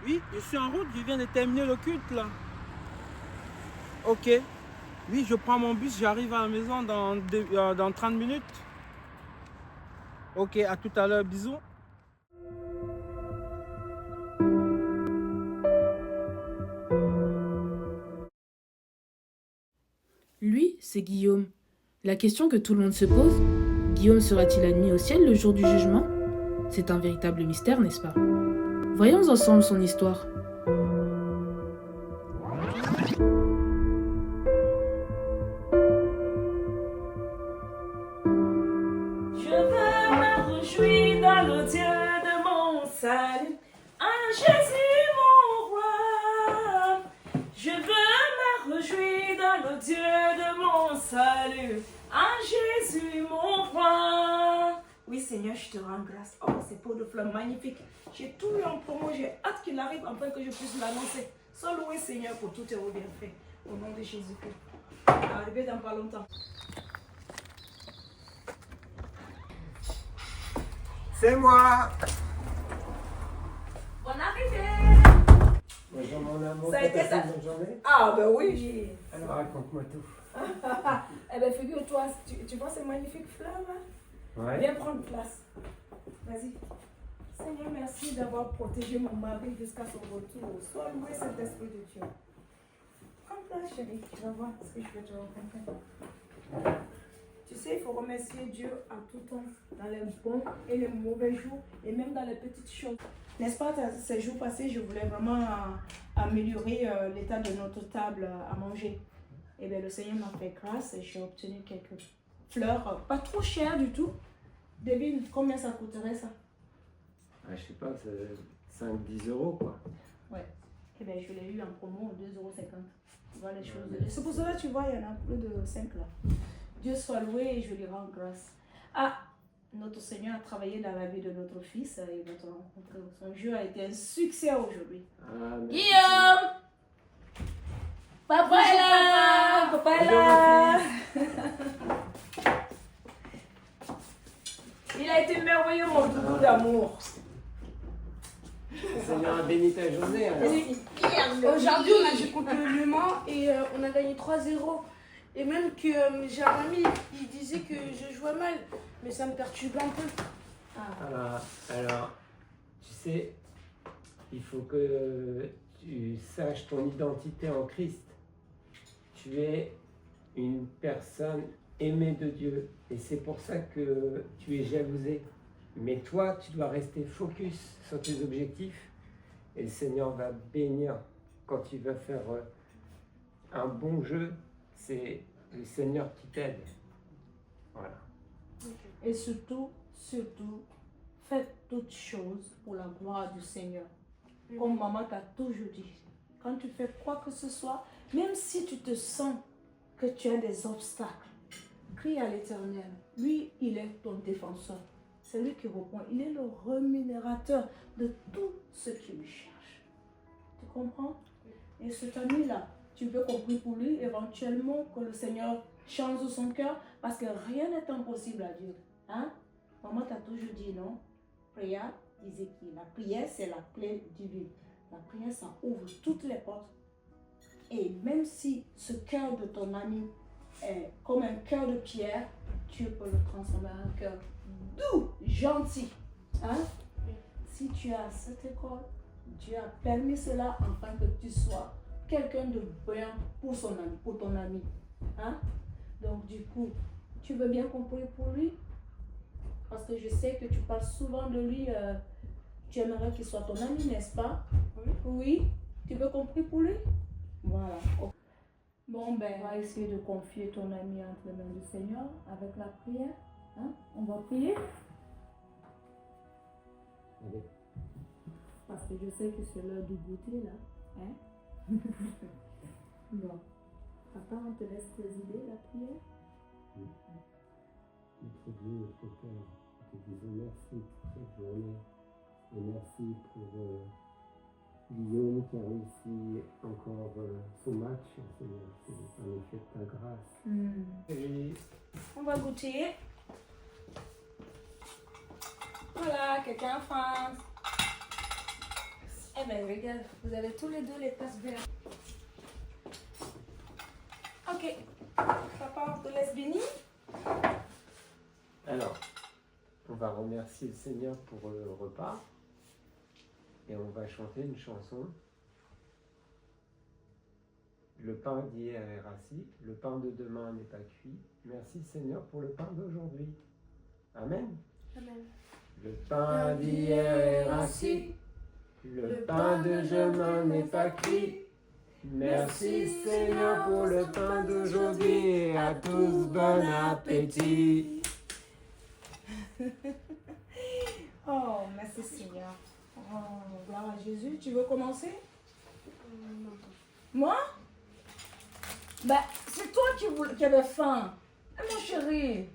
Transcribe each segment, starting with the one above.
Oui, je suis en route, je viens de terminer le culte là. Ok. Oui, je prends mon bus, j'arrive à la maison dans 30 minutes. Ok, à tout à l'heure, bisous. Lui, c'est Guillaume. La question que tout le monde se pose, Guillaume sera-t-il admis au ciel le jour du jugement? C'est un véritable mystère, n'est-ce pas? Voyons ensemble son histoire. Je veux me réjouir dans le Dieu de mon salut, en Jésus mon roi. Je veux me réjouir dans le Dieu de mon salut, en Jésus mon roi. Oui Seigneur, je te rends grâce. Oh, ces pots de fleurs magnifiques. J'ai tout eu en promo, j'ai hâte qu'il arrive afin que je puisse l'annoncer. Sois loué Seigneur pour tous tes bienfaits. Au nom de Jésus-Christ. Arrivé dans pas longtemps. C'est moi. Bonne arrivée. Bonjour mon amour, Ça a été t'as passé ça. une bonne journée? Ah ben oui. Alors raconte-moi tout. Eh bien, figure-toi, tu vois ces magnifiques fleurs là? Ouais. Viens prendre place. Vas-y. Seigneur, merci d'avoir protégé mon mari jusqu'à son retour. Sois loué Saint-Esprit de Dieu. Prends place, chérie. Tu vas voir ce que je vais te raconter. Tu sais, il faut remercier Dieu à tout temps, dans les bons et les mauvais jours, et même dans les petites choses. N'est-ce pas, ces jours passés, je voulais vraiment améliorer l'état de notre table à manger. Et bien, le Seigneur m'a fait grâce et j'ai obtenu quelques fleurs, pas trop chères du tout. Devine, combien ça coûterait ça? Ah, je sais pas, c'est 5-10 euros quoi. Ouais. Et bien, je l'ai eu en promo, 2,50 €. Tu vois les choses. C'est pour cela, tu vois, il y en a plus de 5 là. Dieu soit loué et je lui rends grâce. Ah, notre Seigneur a travaillé dans la vie de notre fils et notre rencontre. Son jeu a été un succès aujourd'hui. Ah, merci. Guillaume! Papa est là! Papa est là! Il a été merveilleux, mon doudou d'amour. Le Seigneur a béni ta journée alors. Aujourd'hui, on a joué contre le Mans et on a gagné 3-0. Et même que j'ai un ami, il disait que je jouais mal, mais ça me perturbe un peu. Alors, tu sais, il faut que tu saches ton identité en Christ. Tu es une personne aimée de Dieu et c'est pour ça que tu es jalousé. Mais toi, tu dois rester focus sur tes objectifs et le Seigneur va bénir quand tu vas faire un bon jeu. C'est le Seigneur qui t'aide. Voilà. Et surtout, faites toutes choses pour la gloire du Seigneur. Comme maman t'a toujours dit, quand tu fais quoi que ce soit, même si tu te sens que tu as des obstacles, crie à l'Éternel. Lui, il est ton défenseur. C'est lui qui répond. Il est le rémunérateur de tout ce qui lui cherche. Tu comprends? Et cet ami-là, tu peux compter pour lui, éventuellement que le Seigneur change son cœur, parce que rien n'est impossible à Dieu. Hein? Maman t'a toujours dit non. Prière, disait qui? La prière, c'est la clé divine. La prière, ça ouvre toutes les portes. Et même si ce cœur de ton ami est comme un cœur de pierre, Dieu peut le transformer en un cœur doux, gentil. Hein? Si tu as cette école, Dieu a permis cela afin que tu sois quelqu'un de bien pour son ami, pour ton ami. Hein? Donc du coup, tu veux bien compris pour lui? Parce que je sais que tu parles souvent de lui. Tu aimerais qu'il soit ton ami, n'est-ce pas? Oui. Oui. Tu veux compris pour lui? Voilà. Bon, ben, on va essayer de confier ton ami entre les mains du Seigneur avec la prière. Hein? On va prier. Allez. Parce que je sais que c'est l'heure du goûter, là. Hein? Bon. Papa, on te laisse présider la prière. Notre Dieu, notre Père, nous te disons merci pour cette journée et merci pour Guillaume qui a réussi encore son match. Seigneur, c'est un effet de ta grâce. Et On va goûter. Voilà, quelqu'un a faim. Eh ben regarde, vous avez tous les deux les tasses vertes. Ok. Papa, on te laisse bénir. Alors, on va remercier le Seigneur pour le repas. Et on va chanter une chanson. Le pain d'hier est rassis, le pain de demain n'est pas cuit. Merci Seigneur pour le pain d'aujourd'hui. Amen. Amen. Le pain d'hier est rassis, le pain de demain n'est pas cuit. Merci Seigneur pour le pain d'aujourd'hui et à tous bon appétit. Oh, merci Seigneur. Oh, gloire à Jésus. Tu veux commencer? Non. Moi? Bah, c'est toi qui avais faim. Mon chéri,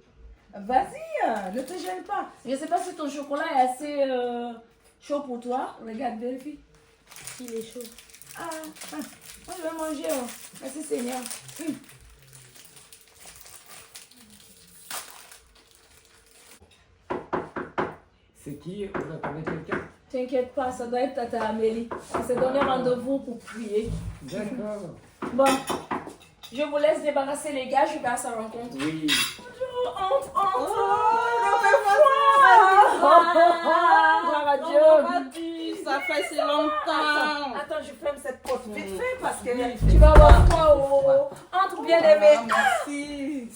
vas-y, ne te gêne pas. Je ne sais pas si ton chocolat est assez chaud pour toi. Regarde, belle fille. Il est chaud. Ah, moi je vais manger. Oh. Merci Seigneur. C'est qui? Vous attendez quelqu'un? T'inquiète pas, ça doit être Tata Amélie. On s'est donné rendez-vous pour prier. D'accord. Bon, je vous laisse débarrasser les gars, je vais à sa rencontre. Oui. Entre. Gloire à Dieu. Ça fait si longtemps. Attends, je ferme cette porte vite fait parce que tu vas avoir froid. Entre bien aimé. Merci.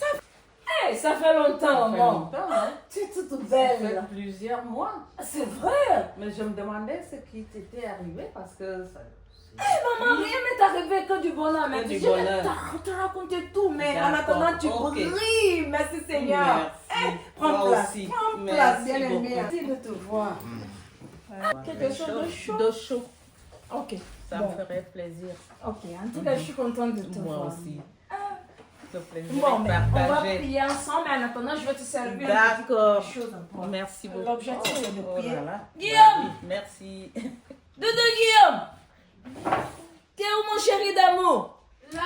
Hey, ça fait longtemps, maman. longtemps, hein. Tu es toute Ça belle. fait plusieurs mois. C'est vrai. Mais je me demandais ce qui t'était arrivé parce que ça. Maman, rien n'est arrivé que du bonheur. Mais Que du je vais bonheur. te raconter tout. Mais en D'accord, attendant, tu ok. brilles. Merci Seigneur. Merci. Prends Toi place. aussi. Prends place, Merci bien aimé. beaucoup. Merci de te voir. Quelque chose de chaud. De chaud. Ok. Ça Bon. me ferait plaisir. Ok, en tout cas, je suis contente de te Moi voir. aussi. Le plaisir Bon, est mais on va partagé. prier ensemble, mais en attendant, je vais te servir D'accord. quelque chose encore. Merci beaucoup. L'objectif est de Oh prier. là là. Guillaume! Merci. Doudou Guillaume! T'es où mon chéri d'amour? Là.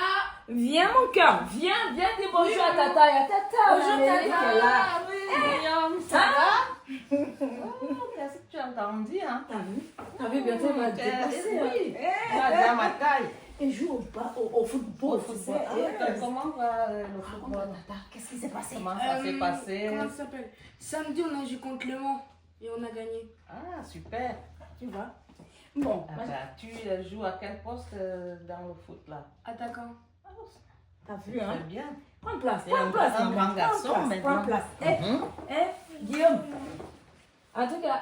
Viens mon cœur, viens dire bonjour à Tata. Il y a Tata. Bonjour, Amélie Tata. qui est là. Oui, Guillaume, ça va? Oh, qu'est-ce que tu as entendu, hein? T'as vu, bientôt il va te dépasser. Oui, tu as déjà ma taille. Et joue au football, tu sais. Comment va le football? Tata, qu'est-ce qui s'est passé? Comment ça s'est passé? Comment ça s'appelle? Samedi, on a joué contre Le Mans et on a gagné. Ah, super. Tu vois? Bon, Ah bah, tu joues à quel poste dans le foot là? Attaquant. t'as vu, hein? Très bien. Prends place, C'est prends place. un maman, grand garçon prends place, maintenant. prends place. Mhm. Guillaume, en tout cas,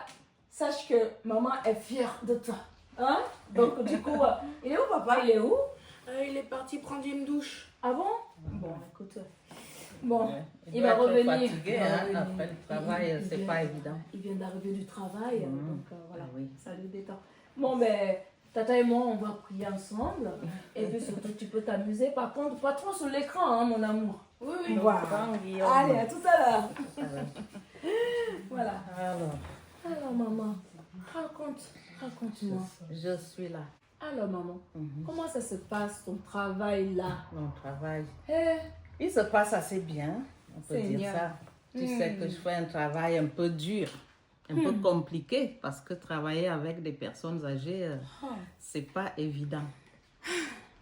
sache que maman est fière de toi. Hein? Donc, du coup, il est où, papa? Il est où? Il est parti prendre une douche. Ah bon? Bon, écoute. Bon, Ouais. il doit va être revenir. fatigué, Il va hein, revenir. après le travail, Il c'est vient- pas évident. Il vient d'arriver du travail, Mhm. donc voilà, Ah oui. ça lui détend. Bon, ben, Tata et moi, on va prier ensemble. Et puis surtout, tu peux t'amuser. Par contre, pas trop sur l'écran, hein, mon amour. Oui, oui. Voilà. Bon, Guillaume. Allez, à tout à l'heure. Voilà. Voilà. Alors, Alors, maman, raconte-moi. je suis là. Alors, maman, Mhm. comment ça se passe, ton travail là? Mon travail. Eh, Il se passe assez bien, on peut dire Seigneur. ça. Tu sais que je fais un travail un peu dur, un peu compliqué, parce que travailler avec des personnes âgées, oh, c'est pas évident.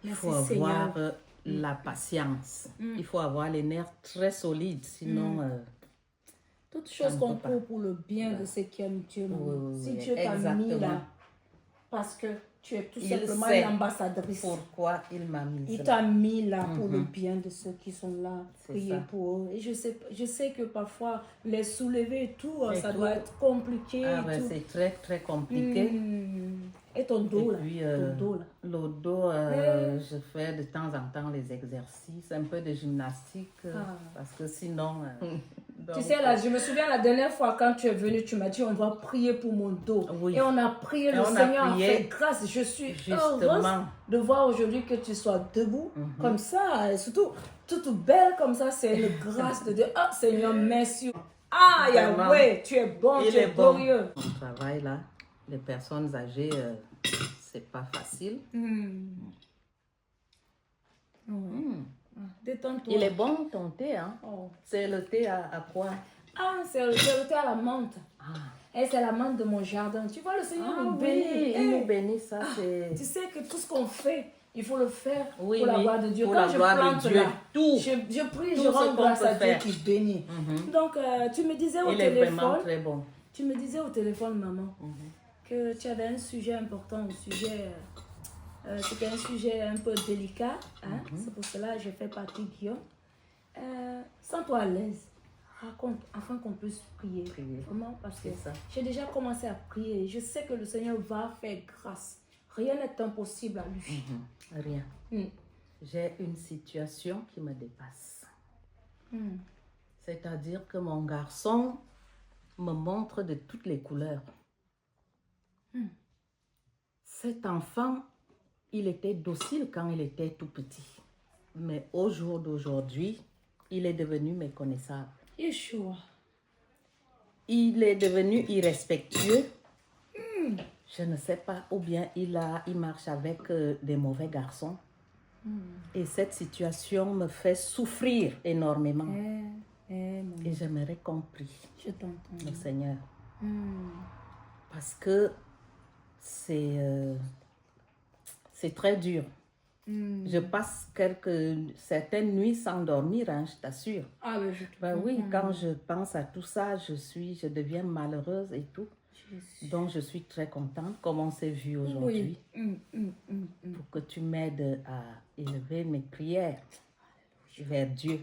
Il merci faut avoir Seigneur. la patience. Mm. Il faut avoir les nerfs très solides, sinon... Toutes choses Ça ne peut concourent pour le bien de ceux qui aiment Dieu, maman. Oui, oui, Si oui, Dieu t'a mis exactement. là, parce que tu es tout Il simplement sait l'ambassadrice. pourquoi il m'a mis Il là. t'a mis là pour le Mhm. bien de ceux qui sont là. C'est Prier ça. pour eux. Et je sais que parfois, les soulever et tout, Et ça tout. doit être compliqué. Ah et ouais, tout. c'est très très compliqué. Et ton dos Et là. puis, Ton dos là. le dos, je fais de temps en temps les exercices, un peu de gymnastique, Ah. parce que sinon... Tu donc, sais, là, je me souviens la dernière fois quand tu es venu, tu m'as dit on va prier pour mon dos. Oui. Et on a prié, Et le on a Seigneur a prié. fait grâce. Je suis heureuse Justement. de voir aujourd'hui que tu sois debout Mhm. comme ça. Et surtout, toute belle comme ça, c'est une grâce de Dieu. Ah, Seigneur, merci. Ah, Vraiment. Yahweh, tu es bon, Il tu es est bon. glorieux. Mon travail là, les personnes âgées, c'est pas facile. Détends-toi. Il est bon ton thé, hein? Oh. C'est le thé à quoi? Ah, c'est le thé à la menthe. Ah, Elle, c'est l'amante de mon jardin. Tu vois, le Seigneur Ah nous oui, bénit. il nous bénit, ça c'est... Tu sais que tout ce qu'on fait, il faut le faire Oui, pour la oui, gloire de Dieu. pour Quand la je gloire de plante Dieu. là, Tout. je prie, Tout je ce rends qu'on grâce peut à Dieu faire. qui bénit. Mhm. Donc, tu me disais au Il est vraiment téléphone, très bon. tu me disais au téléphone, maman, Mhm. que tu avais un sujet important, c'était un sujet un peu délicat. Hein? C'est pour cela que je fais partie, Guillaume. Sens-toi à l'aise. Raconte, afin qu'on puisse prier. Prier. Vraiment, parce que C'est ça. j'ai déjà commencé à prier. Je sais que le Seigneur va faire grâce. Rien n'est impossible à lui. Rien. Mm. J'ai une situation qui me dépasse. Mm. C'est-à-dire que mon garçon me montre de toutes les couleurs. Mm. Cet enfant, il était docile quand il était tout petit. Mais au jour d'aujourd'hui, il est devenu méconnaissable. Yeshua. Il est devenu irrespectueux. Je ne sais pas, ou bien il marche avec des mauvais garçons. Et cette situation me fait souffrir énormément. Maman, Et j'aimerais qu'on prie je t'entends. le Seigneur. Mm. Parce que c'est très dur. Mm. Je passe certaines nuits sans dormir, hein, je t'assure. Ah, ben, je te Ben oui, comprends. quand je pense à tout ça, je deviens malheureuse et tout. Donc je suis très contente, comme on s'est vu aujourd'hui, pour que tu m'aides à élever mes prières vers Dieu.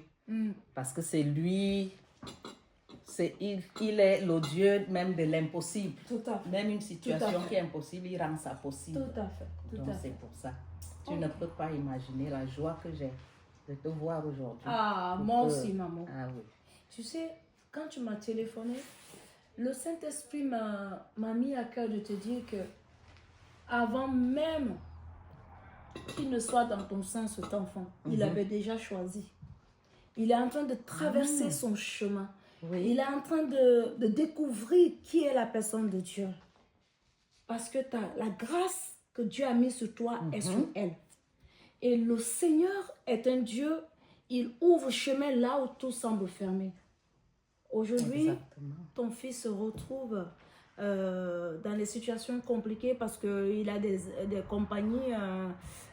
Parce que c'est lui, il est le Dieu même de l'impossible. Tout à fait. Même une situation fait. qui est impossible, il rend ça possible. Tout à fait. Tout Donc à fait. c'est pour ça. Tu ne peux pas imaginer la joie que j'ai de te voir aujourd'hui. Ah, Pour moi que- aussi, maman. Ah oui. Tu sais, quand tu m'as téléphoné, le Saint-Esprit m'a mis à cœur de te dire que avant même qu'il ne soit dans ton sein, cet enfant, il avait déjà choisi. Il est en train de traverser son chemin. Oui. Il est en train de découvrir qui est la personne de Dieu. Parce que la grâce que Dieu a mise sur toi est sur elle. Et le Seigneur est un Dieu, il ouvre chemin là où tout semble fermé. Aujourd'hui, Exactement. ton fils se retrouve dans des situations compliquées parce qu'il a des compagnies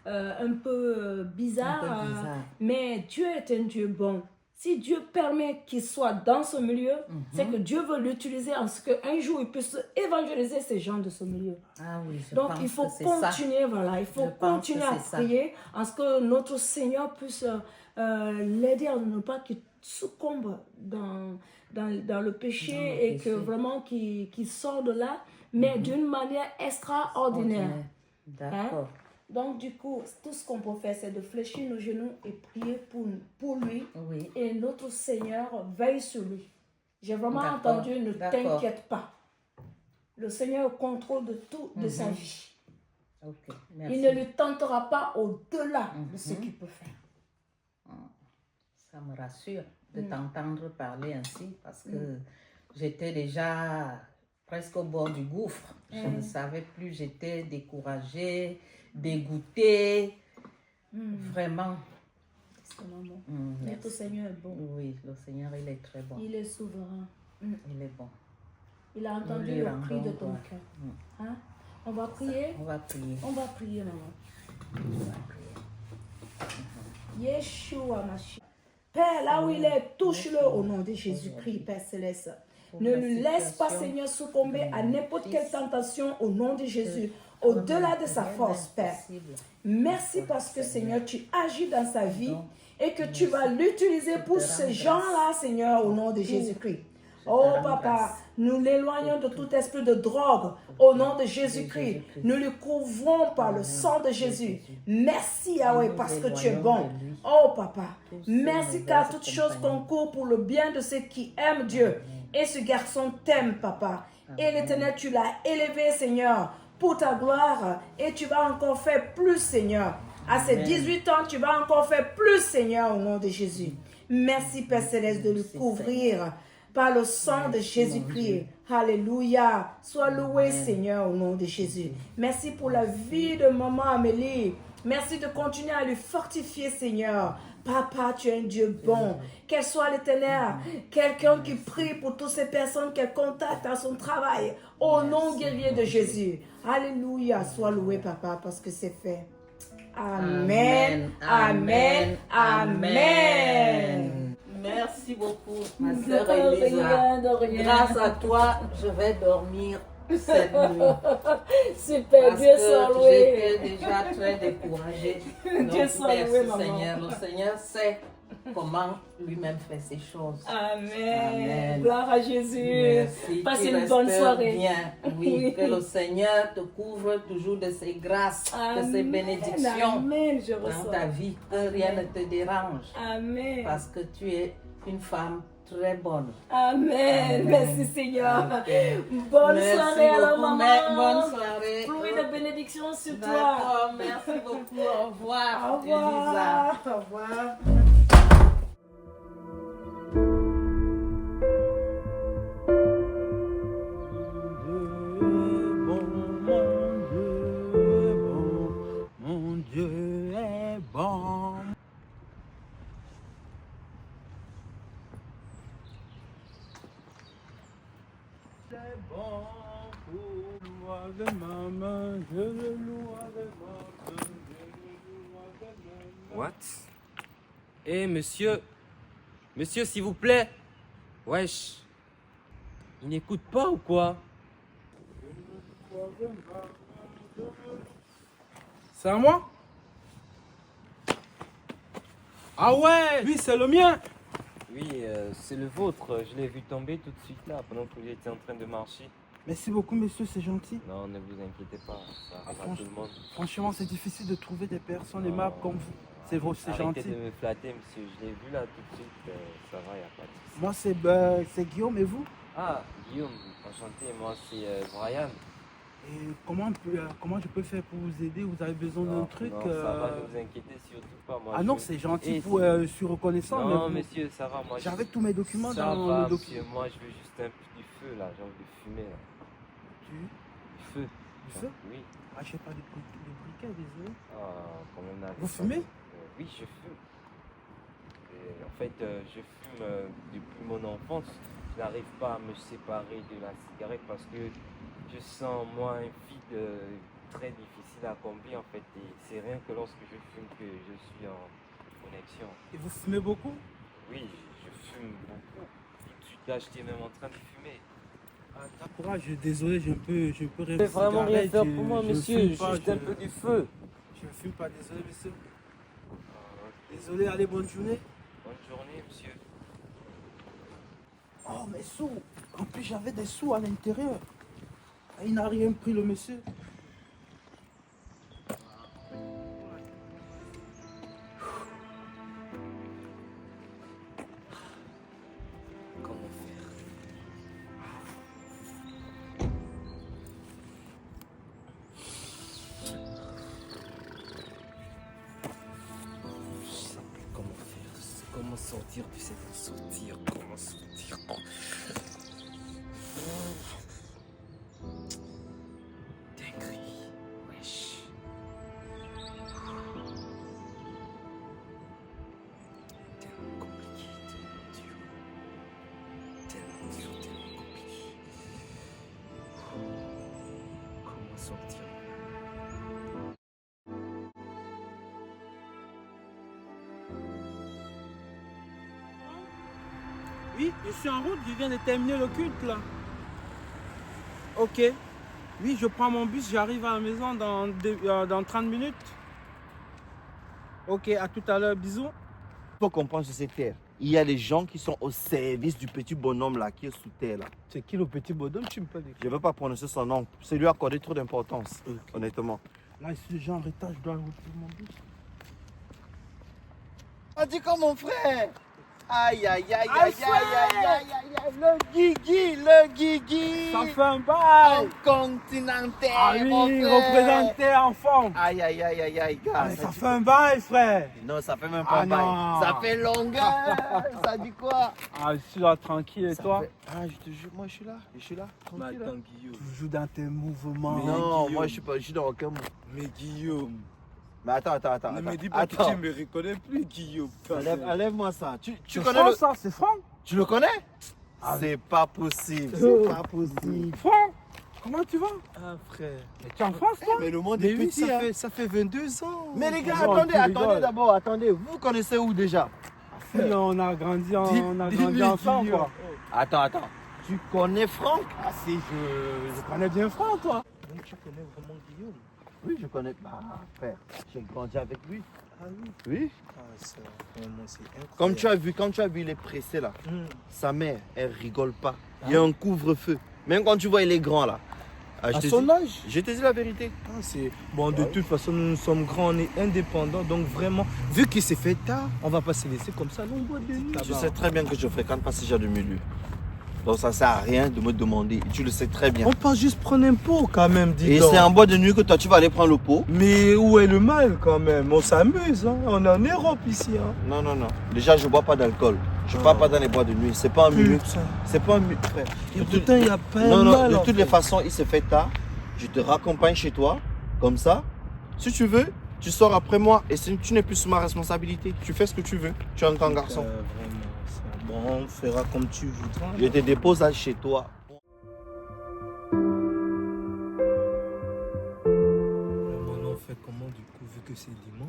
un peu bizarres. Un peu bizarre. Mais Dieu est un Dieu bon. Si Dieu permet qu'il soit dans ce milieu, c'est que Dieu veut l'utiliser en ce qu'un jour il puisse évangéliser ces gens de ce milieu. Ah oui, je Donc pense il faut que c'est ça. continuer, voilà, il faut Je pense continuer que à c'est ça. prier en ce que notre Seigneur puisse l'aider à ne pas qu'il succombe dans le péché Dans le et que péché. vraiment qu'il sort de là, mais d'une manière extraordinaire. D'accord. Donc du coup, tout ce qu'on peut faire, c'est de fléchir nos genoux et prier pour lui. Oui. Et notre Seigneur veille sur lui. J'ai vraiment D'accord, entendu, ne d'accord. t'inquiète pas. Le Seigneur est au contrôle de tout, de sa vie. Ok, merci. Il ne lui tentera pas au-delà de ce qu'il peut faire. Ça me rassure de t'entendre parler ainsi parce que j'étais déjà presque au bord du gouffre. Je ne savais plus, j'étais découragée, dégoûtée. Vraiment. C'est maman. Merci. Notre Seigneur est bon. Oui, le Seigneur, il est très bon. Il est souverain. Il est bon. Il a entendu lui le rendons cri de ton gloire. cœur. Hein? On va prier. On va prier. On va prier, maman. On va prier. Yeshua Mashiach. Père, là où il est, touche-le au nom de Jésus-Christ, Père Céleste. Ne la lui laisse pas, situation Seigneur, succomber à de mon n'importe quelle fils. tentation au nom de Jésus, au-delà de sa Rien force, Père. d'impossible. Merci parce que, Seigneur, tu agis dans sa vie Donc, et que tu vas l'utiliser pour te rends ces grâce. gens-là, Seigneur, au nom de Jésus-Christ. Oh rends Papa, grâce. nous l'éloignons de tout esprit de drogue au nom de Jésus-Christ. Nous le couvrons par le sang de Jésus. Merci Yahweh Nous parce que tu es éloignons bon. de lui. Oh Papa, Tous ces merci car mauvaises toutes choses compagnies. concourent pour le bien de ceux qui aiment Dieu. Et ce garçon t'aime, Papa. Et l'Éternel, tu l'as élevé, Seigneur, pour ta gloire. Et tu vas encore faire plus, Seigneur. À ses 18 ans, tu vas encore faire plus, Seigneur, au nom de Jésus. Merci, Père Céleste, de le Merci, couvrir par le sang de Jésus-Christ. Alléluia. Sois loué, Seigneur, au nom de Jésus. Merci pour la vie de maman Amélie. Merci de continuer à lui fortifier, Seigneur, Papa, tu es un Dieu bon. Qu'elle soit l'Éternel, quelqu'un qui prie pour toutes ces personnes qu'elle contacte à son travail. Au nom guerrier de Jésus. Alléluia. Sois loué, Papa, parce que c'est fait. Amen. Amen. Amen. Merci beaucoup, ma De sœur rien, Elisa. de rien. Grâce à toi, je vais dormir cette nuit. Super, Parce Dieu que soit loué. j'étais déjà très découragée. Donc, Dieu soit merci loué, maman. Seigneur. Le Seigneur sait comment lui-même fait ces choses. Amen. Amen. Gloire à Jésus. Merci. Passez Tu une bonne restes soirée. Bien. Oui, que le Seigneur te couvre toujours de ses grâces, de ses bénédictions Amen, je dans reçois. ta vie. Que rien ne te dérange. Amen. Parce que tu es une femme très bonne. Amen. Merci Seigneur. Ok. Bonne Merci soirée à la beaucoup, maman. bonne soirée. Pluie de bénédictions sur toi. D'accord, merci beaucoup. Au revoir, Au Elisa. revoir. Au revoir. Mon Dieu est bon. C'est bon pour loin de ma main, je le loue avec ma main, je le loue avec ma main. What? Eh monsieur, monsieur s'il vous plaît. Wesh. Il n'écoute pas ou quoi? C'est à moi? Ah ouais, lui c'est le mien. Oui, c'est le vôtre. Je l'ai vu tomber tout de suite là pendant que vous étiez en train de marcher. Merci beaucoup monsieur, c'est gentil. Non, ne vous inquiétez pas, ça arrive à tout le monde. Franchement, c'est difficile de trouver des personnes Non. aimables comme vous. C'est Arrêtez gentil. de me flatter monsieur, je l'ai vu là tout de suite. Ça va, y a pas de souci. Moi c'est Guillaume et vous? Ah, Guillaume, enchanté, moi c'est Brian. Et comment je peux faire pour vous aider? Vous avez besoin d'un Non, truc? non, ça va, ne vous inquiétez surtout pas. Moi, Ah je- non, c'est gentil, Eh, je suis reconnaissant. Non, mais monsieur, ça va, moi. j'avais tous mes documents Ça dans va, le document. monsieur, moi je veux juste un petit feu là, j'ai envie de fumer là. Du Du feu. feu? Oui. Ah, je sais pas, des briquets, désolé. Ah, quand on arrive Vous ça, fumez? Oui, je fume. Et en fait, je fume depuis mon enfance. Je n'arrive pas à me séparer de la cigarette parce que je sens, moi, un vide très difficile à accomplir en fait. Et c'est rien que lorsque je fume que je suis en connexion. Et vous fumez beaucoup? Oui, je fume beaucoup. Tout de suite, là, j'étais même en train de fumer. Ah, t'as courage, désolé, je peux Vous pouvez vraiment rien faire pour moi, monsieur. Juste un peu du feu. Je ne fume pas, désolé, monsieur. Ah, ok. Désolé, allez, bonne journée. Bonne journée, monsieur. Oh, mes sous. En plus, j'avais des sous à l'intérieur. Ah, il n'a rien pris, le monsieur. Comment faire? Je sais plus comment faire. Comment sortir, tu sais pas sortir. Comment sortir. Dinguerie. Wesh. Tellement compliqué, tellement dur, tellement compliqué. Comment sortir? Oui, je suis en route, je viens de terminer le culte là. Ok. Oui, je prends mon bus, j'arrive à la maison dans 30 minutes. Ok, à tout à l'heure, bisous. Il faut comprendre sur cette terre. Il y a des gens qui sont au service du petit bonhomme là, qui est sous terre là. C'est qui le petit bonhomme? Tu me peux dire. Je ne veux pas prononcer son nom. C'est lui accorder trop d'importance, Ok. honnêtement. Là, je suis déjà en retard, je dois reprendre mon bus. On dit comme mon frère. Aïe, aïe, aïe, Aïe, aïe, frère. aïe, aïe, aïe, aïe, aïe, le Guigui. Ça fait un bail. Continental, Ah mon oui, frère. représenté en forme. Aïe, aïe, aïe, aïe, aïe, gars. Ah, mais ça fait un bail, frère. Non, ça fait même pas Ah, un bail. non. Ça fait longueur. Ça dit quoi? Ah, je suis là tranquille et Ça toi? fait- Ah, je te jure, moi je suis là. Je suis là. Tranquille, là. Guillaume. Toujours dans tes mouvements. Non, Guillaume. moi je suis dans aucun mot. Mais Guillaume, Mais attends. Ne me dis pas que tu Attends. me reconnais plus, Guillaume. Enlève-moi ça. Tu C'est connais Franck, le... ça, c'est Franck. Tu le connais? Ah. C'est pas possible. C'est pas possible. Franck, comment tu vas? Ah frère. Mais tu es en France, toi? Mais le monde Mais est oui, petit. Hein. ça fait 22 ans. Mais les gars, Oh, tu attendez rigoles. d'abord, attendez. Vous connaissez où déjà? Oui, on a grandi, Dis-lui, ensemble, Guillaume. quoi. Attends. Tu connais Franck? Ah si, je connais bien Franck, toi. Donc tu connais vraiment Guillaume? Oui, je connais. Bah, frère, j'ai grandi avec lui. Ah oui. Oui. Ah ça, vraiment c'est incroyable. Quand tu as vu, il est pressé là. Sa mère, elle rigole pas. Ah Il y a un couvre-feu. Même quand tu vois, il est grand là. Ah, À son âge? Je te dis la vérité. Ah, c'est... Bon, de toute façon, nous sommes grands, on est indépendants. Donc vraiment, vu qu'il s'est fait tard, on va pas se laisser comme ça. L'on boit de nuit. Tu sais très bien que je fréquente pas ce genre de milieu. Donc ça sert à rien de me demander. Tu le sais très bien. On peut juste prendre un pot quand même, dis Et donc. c'est en boîte de nuit que toi tu vas aller prendre le pot. Mais où est le mal quand même? On s'amuse, hein. On est en Europe ici. Hein. Non. Déjà, je bois pas d'alcool. Je pars pas dans les boîtes de nuit. C'est pas un milieu. Putain. C'est pas un milieu, frère. Et pourtant, il n'y a pas un Non, mal. de en toutes les fait. façons, il se fait tard. Je te raccompagne chez toi. Comme ça. Si tu veux, tu sors après moi. Et tu n'es plus sous ma responsabilité. Tu fais ce que tu veux. Tu es un grand garçon. Vraiment, ça. Bon, on fera comme tu voudras. Je te dépose à chez toi. Maintenant, on fait comment du coup, vu que c'est dimanche?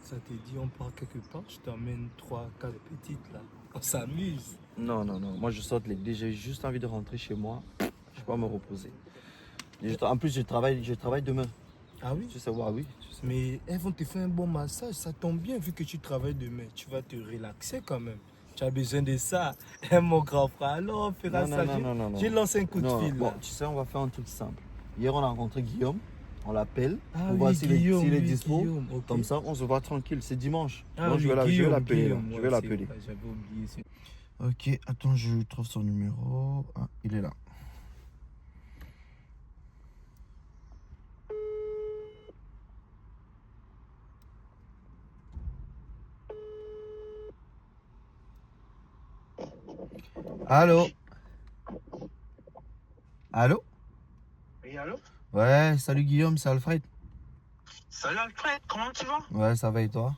Ça te dit, on part quelque part, je t'emmène 3-4 petites là. On s'amuse. Non. Moi, je saute les dés. J'ai juste envie de rentrer chez moi. Je vais pas me reposer. En plus, je travaille demain. Ah oui? Tu sais, oui. Mais elles vont te faire un bon massage, ça tombe bien vu que tu travailles demain. Tu vas te relaxer quand même. Tu as besoin de ça. Hein, mon grand frère, alors on fera ça. Non. J'ai lancé un coup de fil. Bon, là. tu sais, on va faire un truc simple. Hier, on a rencontré Guillaume. On l'appelle. Ah on oui, voit s'il Guillaume, est oui, dispo. Guillaume, ok. Comme ça, on se voit tranquille. C'est dimanche. Ah Donc, oui, je vais Guillaume, l'appeler. Guillaume, Je ouais, vais c'est l'appeler. vrai, j'avais oublié. Ok, attends, je trouve son numéro. Ah, il est là. Allô? Allô? Oui, allô? Ouais, salut Guillaume, c'est Alfred. Salut Alfred, comment tu vas? Ouais, ça va et toi?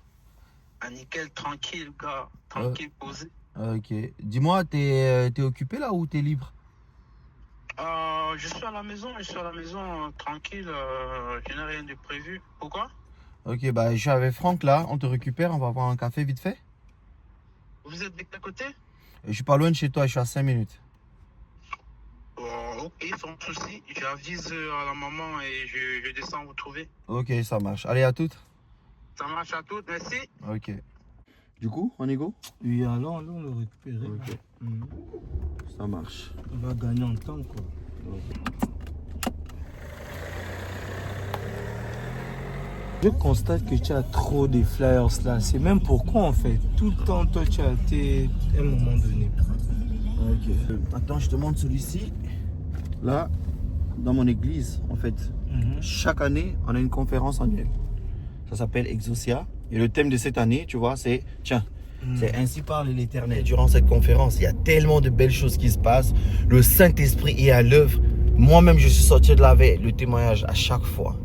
Ah, nickel, tranquille, gars. Tranquille, posé. Ok. Dis-moi, t'es occupé là ou t'es libre? Je suis à la maison, tranquille. Je n'ai rien de prévu. Pourquoi? Ok, bah je suis avec Franck là, on te récupère, on va boire un café vite fait. Vous êtes de quel côté? Je suis pas loin de chez toi, je suis à 5 minutes. Ok, sans souci. J'avise à la maman et je descends vous trouver. Ok, ça marche. Allez, à toutes. Ça marche à toutes, merci. Ok. Du coup, on est go? Oui, allons le récupérer. Ok. Là. Mhm. Ça marche. On va gagner en temps, quoi. Je constate que tu as trop de flyers là. C'est même pourquoi en fait. Tout le temps, toi, tu as été à un moment donné. Ok. Attends, je te montre celui-ci. Là, dans mon église, en fait, chaque année, on a une conférence annuelle. Ça s'appelle Exousia. Et le thème de cette année, tu vois, c'est, tiens, c'est ainsi parle l'Éternel. Durant cette conférence, il y a tellement de belles choses qui se passent. Le Saint-Esprit est à l'œuvre. Moi-même, je suis sorti de là avec le témoignage à chaque fois.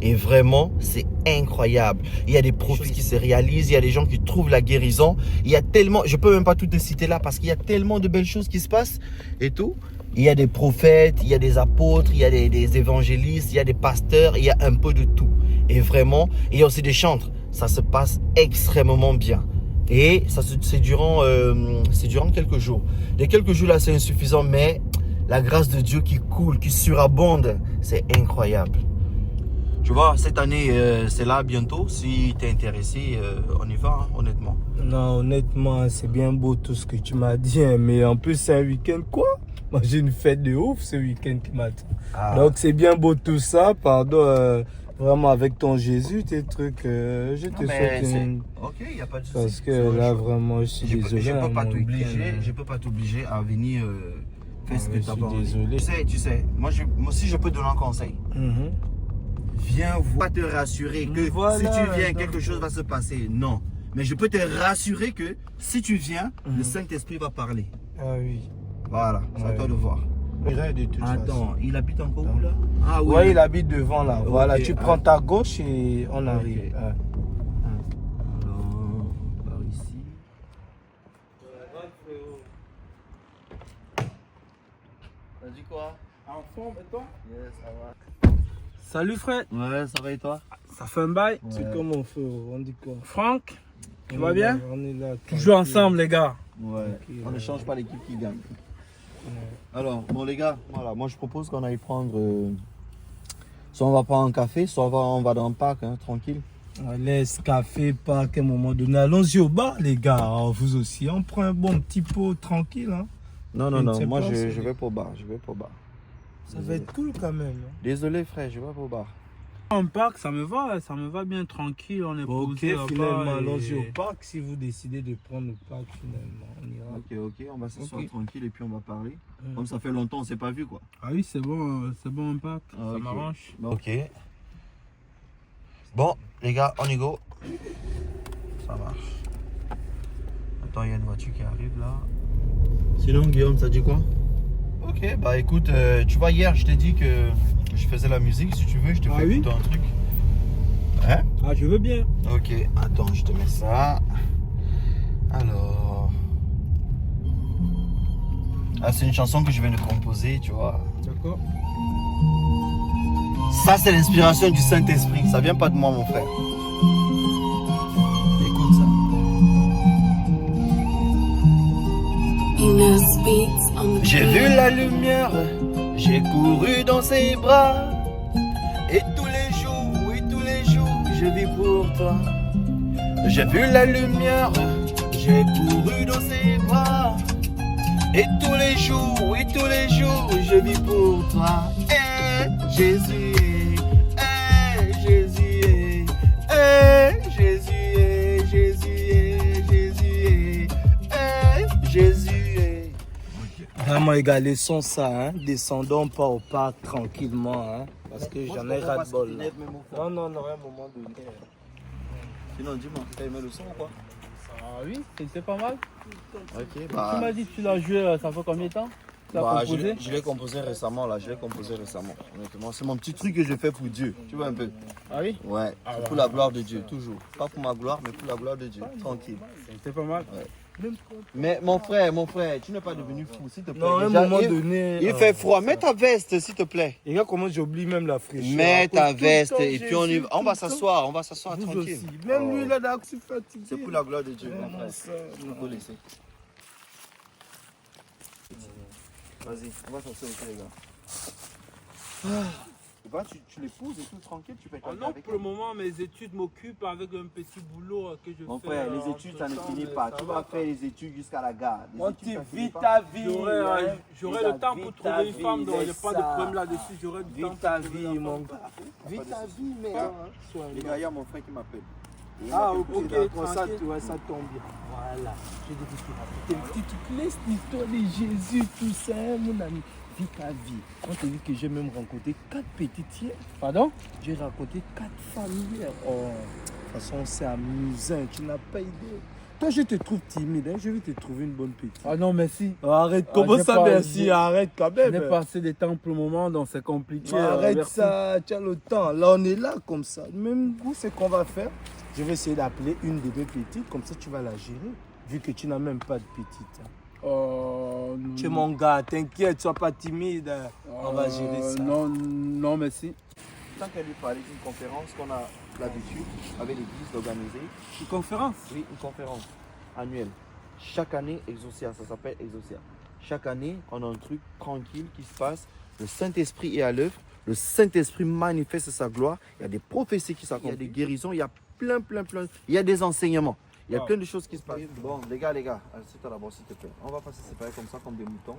Et vraiment, c'est incroyable. Il y a des profits qui se réalisent, il y a des gens qui trouvent la guérison. Il y a tellement, je peux même pas tout te citer là parce qu'il y a tellement de belles choses qui se passent et tout. Il y a des prophètes, il y a des apôtres, il y a des évangélistes, il y a des pasteurs, il y a un peu de tout. Et vraiment, il y a aussi des chantres. Ça se passe extrêmement bien. Et ça c'est durant quelques jours. Les quelques jours là, c'est insuffisant, mais la grâce de Dieu qui coule, qui surabonde, c'est incroyable. Tu vois, cette année, c'est là bientôt. Si tu es intéressé, on y va, hein, honnêtement. Non, honnêtement, c'est bien beau tout ce que tu m'as dit. Hein, mais en plus, c'est un week-end quoi? Moi, j'ai une fête de ouf ce week-end qui m'attend. Ah. Donc, c'est bien beau tout ça. Pardon, vraiment, avec ton Jésus, tes trucs, je te souhaite une... Ok, il n'y a pas de souci. Parce que là, vraiment, je suis désolé. Je hein, peux pas mon t'obliger. week-end, Je peux pas t'obliger à venir faire ce que je tu as suis envie. désolé. Tu sais, moi aussi, je peux te donner un conseil. Mhm. Viens pas te rassurer que Voilà, si tu viens, donc, quelque chose va se passer. Non. Mais je peux te rassurer que si tu viens, le Mhm. Saint-Esprit va parler. Ah oui. Voilà, c'est à Ouais. toi de voir. De toute façon. Attends, il habite encore où là? Ah oui. Ouais, il habite devant là. Voilà, Ok, tu prends ta gauche et on arrive. Ok. Ouais. Alors, par ici. T'as dit quoi? En forme, et toi? Yes, ça va. Salut Fred. Ouais, ça va et toi? Ça fait un bail. C'est comme on fait, on dit quoi? Franck, tu On vas est bien? là, on est là. Tu joues ensemble, les gars. Ouais. Ok, On ne ouais. change pas l'équipe qui gagne. Alors, bon les gars, voilà, moi je propose qu'on aille prendre. Soit on va prendre un café, soit on va dans le parc, hein, tranquille. On laisse café, parc à un moment donné. Allons-y au bar, les gars. Alors, vous aussi. On prend un bon petit pot tranquille. Hein. Non, Je ne sais moi pas, je c'est- vais pas au bar, je vais pas au bar. Ça va être cool quand même. Hein. Désolé frère, je vais pas au bar. En parc, ça me va bien tranquille. On est Bon, ok, posé là-bas finalement, et- allons-y au parc. Si vous décidez de prendre le parc, finalement, on ira. Ok, on va s'asseoir Ok. tranquille et puis on va parler. Mm. Comme ça fait longtemps on s'est pas vu quoi. Ah oui, c'est bon un parc. Ah, Ça ok. m'arrange. Ok. Bon, les gars, on y go. Ça marche. Attends, il y a une voiture qui arrive là. Sinon, Guillaume, ça dit quoi? Ok, bah écoute, tu vois, hier, je t'ai dit que je faisais la musique. Si tu veux, je te Ah fais oui? écouter un truc. Hein? Ah, je veux bien. Ok, attends, je te mets ça. Alors. Ah, c'est une chanson que je viens de composer, tu vois. D'accord. Ça, c'est l'inspiration du Saint-Esprit. Ça vient pas de moi, mon frère. Écoute ça. J'ai vu la lumière, j'ai couru dans ses bras. Et tous les jours, je vis pour toi. J'ai vu la lumière, j'ai couru dans ses bras. Et tous les jours, je vis pour toi. Eh, Jésus, Jésus, Jésus, Jésus, Jésus. Vraiment, égal, laissons ça. Hein. Descendons pas au parc tranquillement. Hein, parce que j'en ai ras-le-bol. là. Non, un moment donné. Sinon, dis-moi, t'as aimé le son ou quoi? Ah oui, c'était pas mal. Ok, Tu m'as dit que tu l'as joué, ça fait combien de temps? Tu l'as bah, composé? je l'ai composé récemment, là. Honnêtement, c'est mon petit truc que je fais pour Dieu. Tu vois un peu? Ah oui? Ouais, c'est pour la gloire de Dieu, toujours. Pas pour ma gloire, mais pour la gloire de Dieu. Tranquille. C'était pas mal. Ouais. Mais mon frère, tu n'es pas devenu fou, s'il te plaît. Non, à un Déjà, moment il- donné. Il fait froid. Mets ta veste, s'il te plaît. Les gars, comment j'oublie même la fraîcheur. Mets À cause ta tout le veste temps, et puis on y Jésus, va. On tout va le temps. s'asseoir Vous tranquille. aussi. Même Oh. lui, là, je suis fatigué. C'est pour la gloire de Dieu, mon Vraiment frère. ça, Il faut laisser. Vas-y, on va s'asseoir aussi, les gars. Va, tu l'épouses et tout, tranquille, tu fais Ah non, pour le moment, mes études m'occupent avec un petit boulot que je Mon fais. frère, les études, ça ne finit pas. Tu vas faire les études jusqu'à la gare. Les On études, dit ça finit vis pas. ta vie. J'aurai le temps pour trouver une femme, donc j'ai pas de problème là-dessus. J'aurai du temps Vis ta pour trouver vie, la mon femme. gars. Vis ta vie, mais. Les gars, il y a mon frère qui m'appelle. Ah, Ok, ok, d'accord, ça, tranquille. tu vois, ça tombe bien. Voilà. Je dis que tu racontes un petit truc. Laisse l'histoire de Jésus, tout ça, hein, mon ami. Vis ta vie. On te dit que j'ai même rencontré 4 petites hier. Pardon? J'ai rencontré 4 familles hier. Oh, de toute façon, c'est amusant. Tu n'as pas idée. Toi, je te trouve timide. Hein. Je vais te trouver une bonne petite. Ah non, merci. Arrête. Comment j'ai ça, pas- merci? j'ai- Arrête quand Je même. n'ai pas assez de temps pour le moment, donc c'est compliqué. Arrête merci. ça, tu as le temps. Là, on est là comme ça. Même vous, c'est qu'on va faire. Je vais essayer d'appeler une de mes petites, comme ça tu vas la gérer, vu que tu n'as même pas de petite. Non. Tu es mon gars, t'inquiète, sois pas timide. On va gérer ça. Non, merci. Tant qu'elle lui parlait d'une conférence qu'on a l'habitude, avec l'église, d'organiser. Une conférence? Oui, une conférence annuelle. Chaque année, Exaucia, ça s'appelle Exaucia. Chaque année, on a un truc tranquille qui se passe. Le Saint-Esprit est à l'œuvre. Le Saint-Esprit manifeste sa gloire. Il y a des prophéties qui s'accomplissent. Il y a des guérisons. Il y a plein. Il y a des enseignements. Il y a plein de choses qui se passent. Bon, les gars, assieds-toi d'abord, s'il te plaît. On va pas se séparer comme ça, comme des moutons.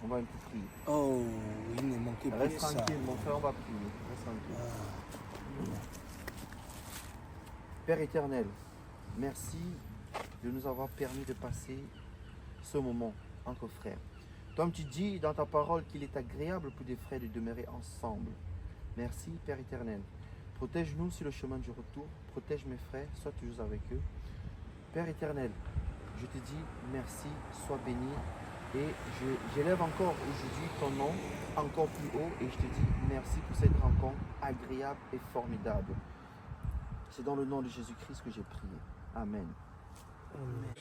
On va un peu prier. Oh, il ne manquait plus Reste que ça. tranquille, mon frère, on va prier. Reste tranquille. Père éternel, merci de nous avoir permis de passer ce moment entre frères. Comme tu dis dans ta parole qu'il est agréable pour des frères de demeurer ensemble. Merci, Père éternel. Protège-nous sur le chemin du retour. Protège mes frères, sois toujours avec eux. Père éternel, je te dis merci, sois béni. Et j'élève encore aujourd'hui ton nom encore plus haut et je te dis merci pour cette rencontre agréable et formidable. C'est dans le nom de Jésus-Christ que j'ai prié. Amen.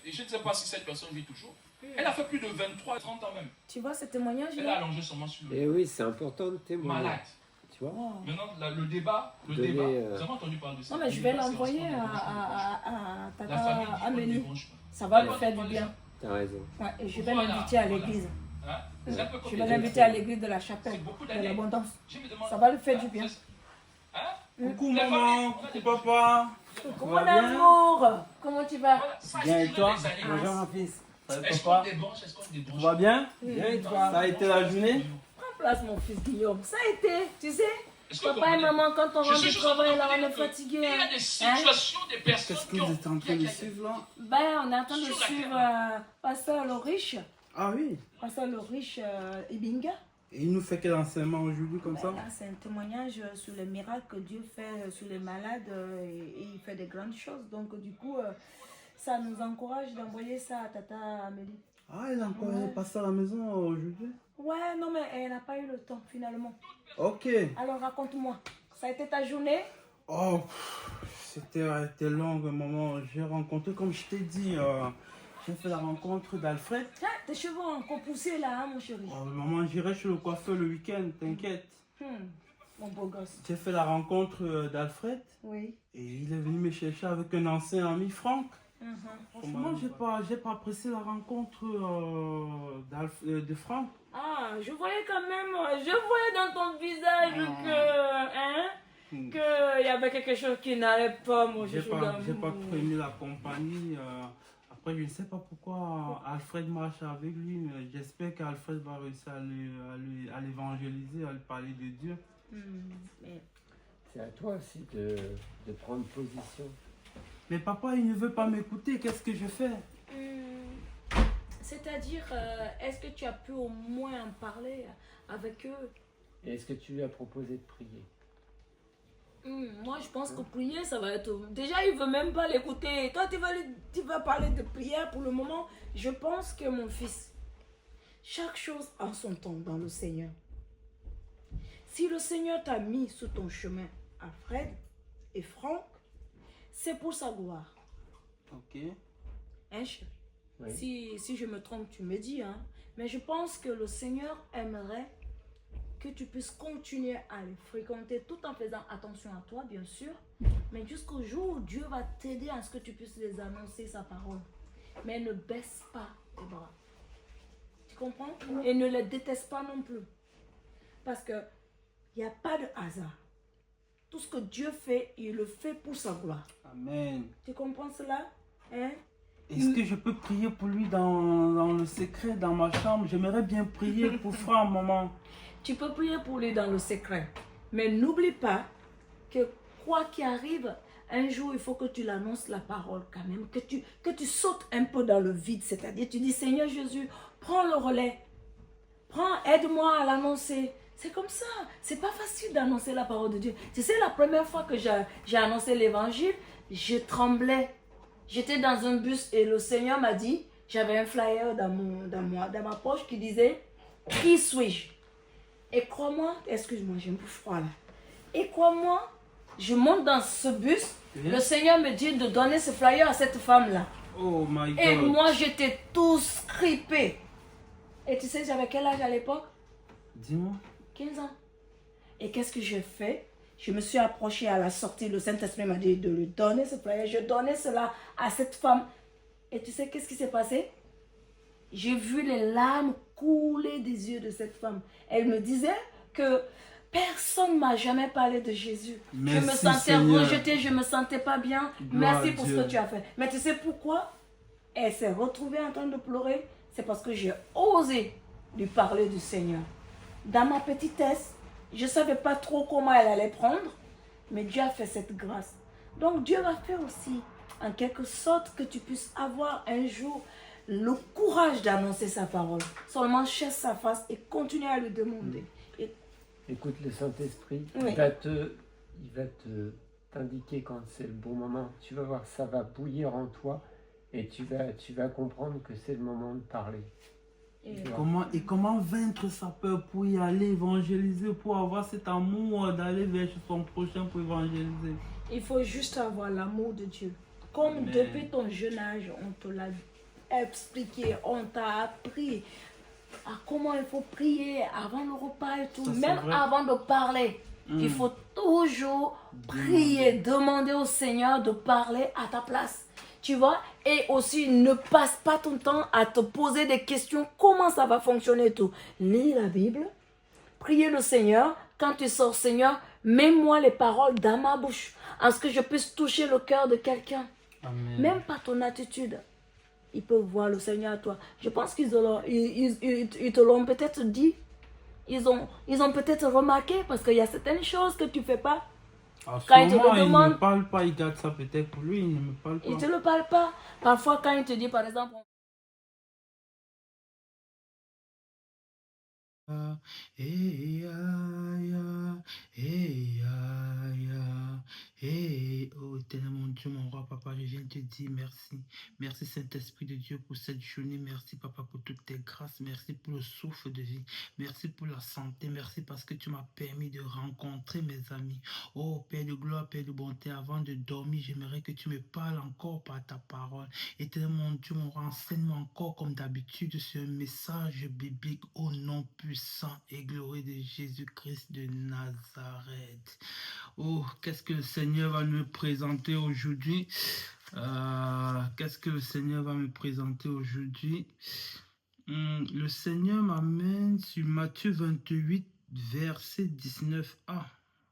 Et je ne sais pas si cette personne vit toujours. Elle a fait plus de 23, 30 ans même. Tu vois ce témoignage Elle a allongé son main sur le Et oui, c'est important de témoigner. malade. Tu vois? Maintenant, le débat, Donner, vous avez entendu parler de ça? Non, mais je vais l'envoyer à Tata Amélie. Ça va lui faire du bien. T'as raison. Ouais, et je vais l'inviter à l'église. Hein? C'est un peu comme Je vais l'inviter à l'église de la chapelle, de l'abondance. Ça va lui faire du bien. Coucou maman, coucou papa. Coucou mon amour, comment tu vas? Bien et toi? Bonjour mon fils. Est-ce qu'on débranche? Est-ce qu'on Tu débranche? vas bien? Bien et toi? Ça a été la journée? Prends place mon fils Guillaume, ça a été, tu sais. Est-ce que vous Papa et comprenez? maman, quand on Je rentre suis du juste en travail, train là, de on dire est que fatigué. Il y a des situations, des personnes Qu'est-ce que vous êtes en train de suivre là? Ben, on est en train de Sur la suivre Pasteur le Riche. Ah oui. Pasteur le Riche Ibinga. Et il nous fait quel enseignement aujourd'hui comme ça? Là, c'est un témoignage sur les miracles que Dieu fait sur les malades et il fait des grandes choses. Donc, du coup, ça nous encourage d'envoyer ça à Tata Amélie. Ah, elle a encore passé à la maison aujourd'hui? Ouais, non, mais elle n'a pas eu le temps finalement. Ok. Alors, raconte-moi, ça a été ta journée? Oh, c'était long, maman. J'ai rencontré, comme je t'ai dit, j'ai fait la rencontre d'Alfred. Tiens, tes cheveux ont encore poussé là, hein, mon chéri. Oh, maman, j'irai chez le coiffeur le week-end, t'inquiète. Mon beau gosse. J'ai fait la rencontre d'Alfred Oui. et il est venu me chercher avec un ancien ami, Franck. Franchement, j'ai pas apprécié la rencontre de Franck. Ah, je voyais quand même, je voyais dans ton visage qu'il y avait quelque chose qui n'allait pas, mon J'ai chouchou pas d'amour. trop aimé la compagnie. Après, je ne sais pas pourquoi Alfred marche avec lui, mais j'espère qu'Alfred va réussir à l'évangéliser, à lui parler de Dieu. C'est à toi aussi de prendre position. Mais papa, il ne veut pas m'écouter, qu'est-ce que je fais? C'est-à-dire, est-ce que tu as pu au moins en parler avec eux? Et est-ce que tu lui as proposé de prier? Moi, je pense que prier, ça va être... Déjà, il ne veut même pas l'écouter. Toi, tu vas parler de prière pour le moment. Je pense que mon fils, chaque chose en son temps dans le Seigneur. Si le Seigneur t'a mis sur ton chemin, Alfred et Franck, c'est pour sa gloire. Ok. Hein, chérie? Oui. Si je me trompe, tu me dis. Hein? Mais je pense que le Seigneur aimerait que tu puisses continuer à les fréquenter tout en faisant attention à toi, bien sûr. Mais jusqu'au jour où Dieu va t'aider à ce que tu puisses les annoncer sa parole. Mais ne baisse pas tes bras. Tu comprends? Et ne les déteste pas non plus. Parce que il n'y a pas de hasard. Tout ce que Dieu fait, il le fait pour sa gloire. Amen. Tu comprends cela? Hein? Est-ce que je peux prier pour lui dans le secret, dans ma chambre? J'aimerais bien prier pour Franck, maman. Tu peux prier pour lui dans le secret. Mais n'oublie pas que quoi qu'il arrive, un jour, il faut que tu l'annonces la parole quand même. Que tu sautes un peu dans le vide. C'est-à-dire, tu dis, Seigneur Jésus, prends le relais. Aide-moi à l'annoncer. C'est comme ça. C'est pas facile d'annoncer la parole de Dieu. Tu sais, la première fois que j'ai annoncé l'évangile, je tremblais. J'étais dans un bus et le Seigneur m'a dit, j'avais un flyer dans ma poche qui disait, qui suis-je? Et crois-moi, excuse-moi, j'ai un peu froid là. Et crois-moi, je monte dans ce bus, le Seigneur me dit de donner ce flyer à cette femme-là. Oh my God. Et moi, j'étais tout scripé. Et tu sais, j'avais quel âge à l'époque? Dis-moi. 15 ans. Et qu'est-ce que j'ai fait? Je me suis approchée à la sortie, le Saint-Esprit m'a dit de lui donner ce flyer. Je donnais cela à cette femme. Et tu sais qu'est-ce qui s'est passé? J'ai vu les larmes couler des yeux de cette femme. Elle me disait que personne ne m'a jamais parlé de Jésus. Merci, je me sentais Seigneur. rejetée, je ne me sentais pas bien. Gloire Merci à pour Dieu. ce que tu as fait. Mais tu sais pourquoi elle s'est retrouvée en train de pleurer? C'est parce que j'ai osé lui parler du Seigneur. Dans ma petitesse, je ne savais pas trop comment elle allait prendre, mais Dieu a fait cette grâce. Donc Dieu va faire aussi, en quelque sorte, que tu puisses avoir un jour le courage d'annoncer sa parole. Seulement cherche sa face et continue à lui demander. Écoute, le Saint-Esprit, Oui. il va t'indiquer quand c'est le bon moment. Tu vas voir, ça va bouillir en toi et tu vas comprendre que c'est le moment de parler. Et comment vaincre sa peur pour y aller évangéliser, pour avoir cet amour d'aller vers son prochain pour évangéliser? Il faut juste avoir l'amour de Dieu. Comme Amen. Depuis ton jeune âge, on te l'a expliqué, on t'a appris à comment il faut prier avant le repas et tout. Ça, c'est Même vrai. avant de parler, il faut toujours prier, demander au Seigneur de parler à ta place. Tu vois? Et aussi, ne passe pas ton temps à te poser des questions. Comment ça va fonctionner et tout? Lis la Bible, priez le Seigneur. Quand tu sors, Seigneur, mets-moi les paroles dans ma bouche, en ce que je puisse toucher le cœur de quelqu'un. Amen. Même pas ton attitude. Ils peuvent voir le Seigneur à toi. Je pense qu'ils te l'ont peut-être dit. Ils ont peut-être remarqué parce qu'il y a certaines choses que tu ne fais pas. À ce Quand il te moment, le il ne demande, me parle pas, il garde ça peut-être pour lui, il ne me parle pas. il ne te le parle pas. Parfois, quand il te dit, par exemple, Oh éternel mon Dieu, mon roi, papa, je viens te dire merci. Merci Saint-Esprit de Dieu pour cette journée. Merci papa pour toutes tes grâces. Merci pour le souffle de vie. Merci pour la santé. Merci parce que tu m'as permis de rencontrer mes amis. Oh Père de gloire, Père de bonté, avant de dormir, j'aimerais que tu me parles encore par ta parole. Éternel mon Dieu, mon roi, enseigne-moi encore comme d'habitude sur un message biblique au nom puissant et glorieux de Jésus-Christ de Nazareth. Oh, qu'est-ce que le Seigneur va nous présenter aujourd'hui? Qu'est-ce que le Seigneur va me présenter aujourd'hui? Le Seigneur m'amène sur Matthieu 28, verset 19a.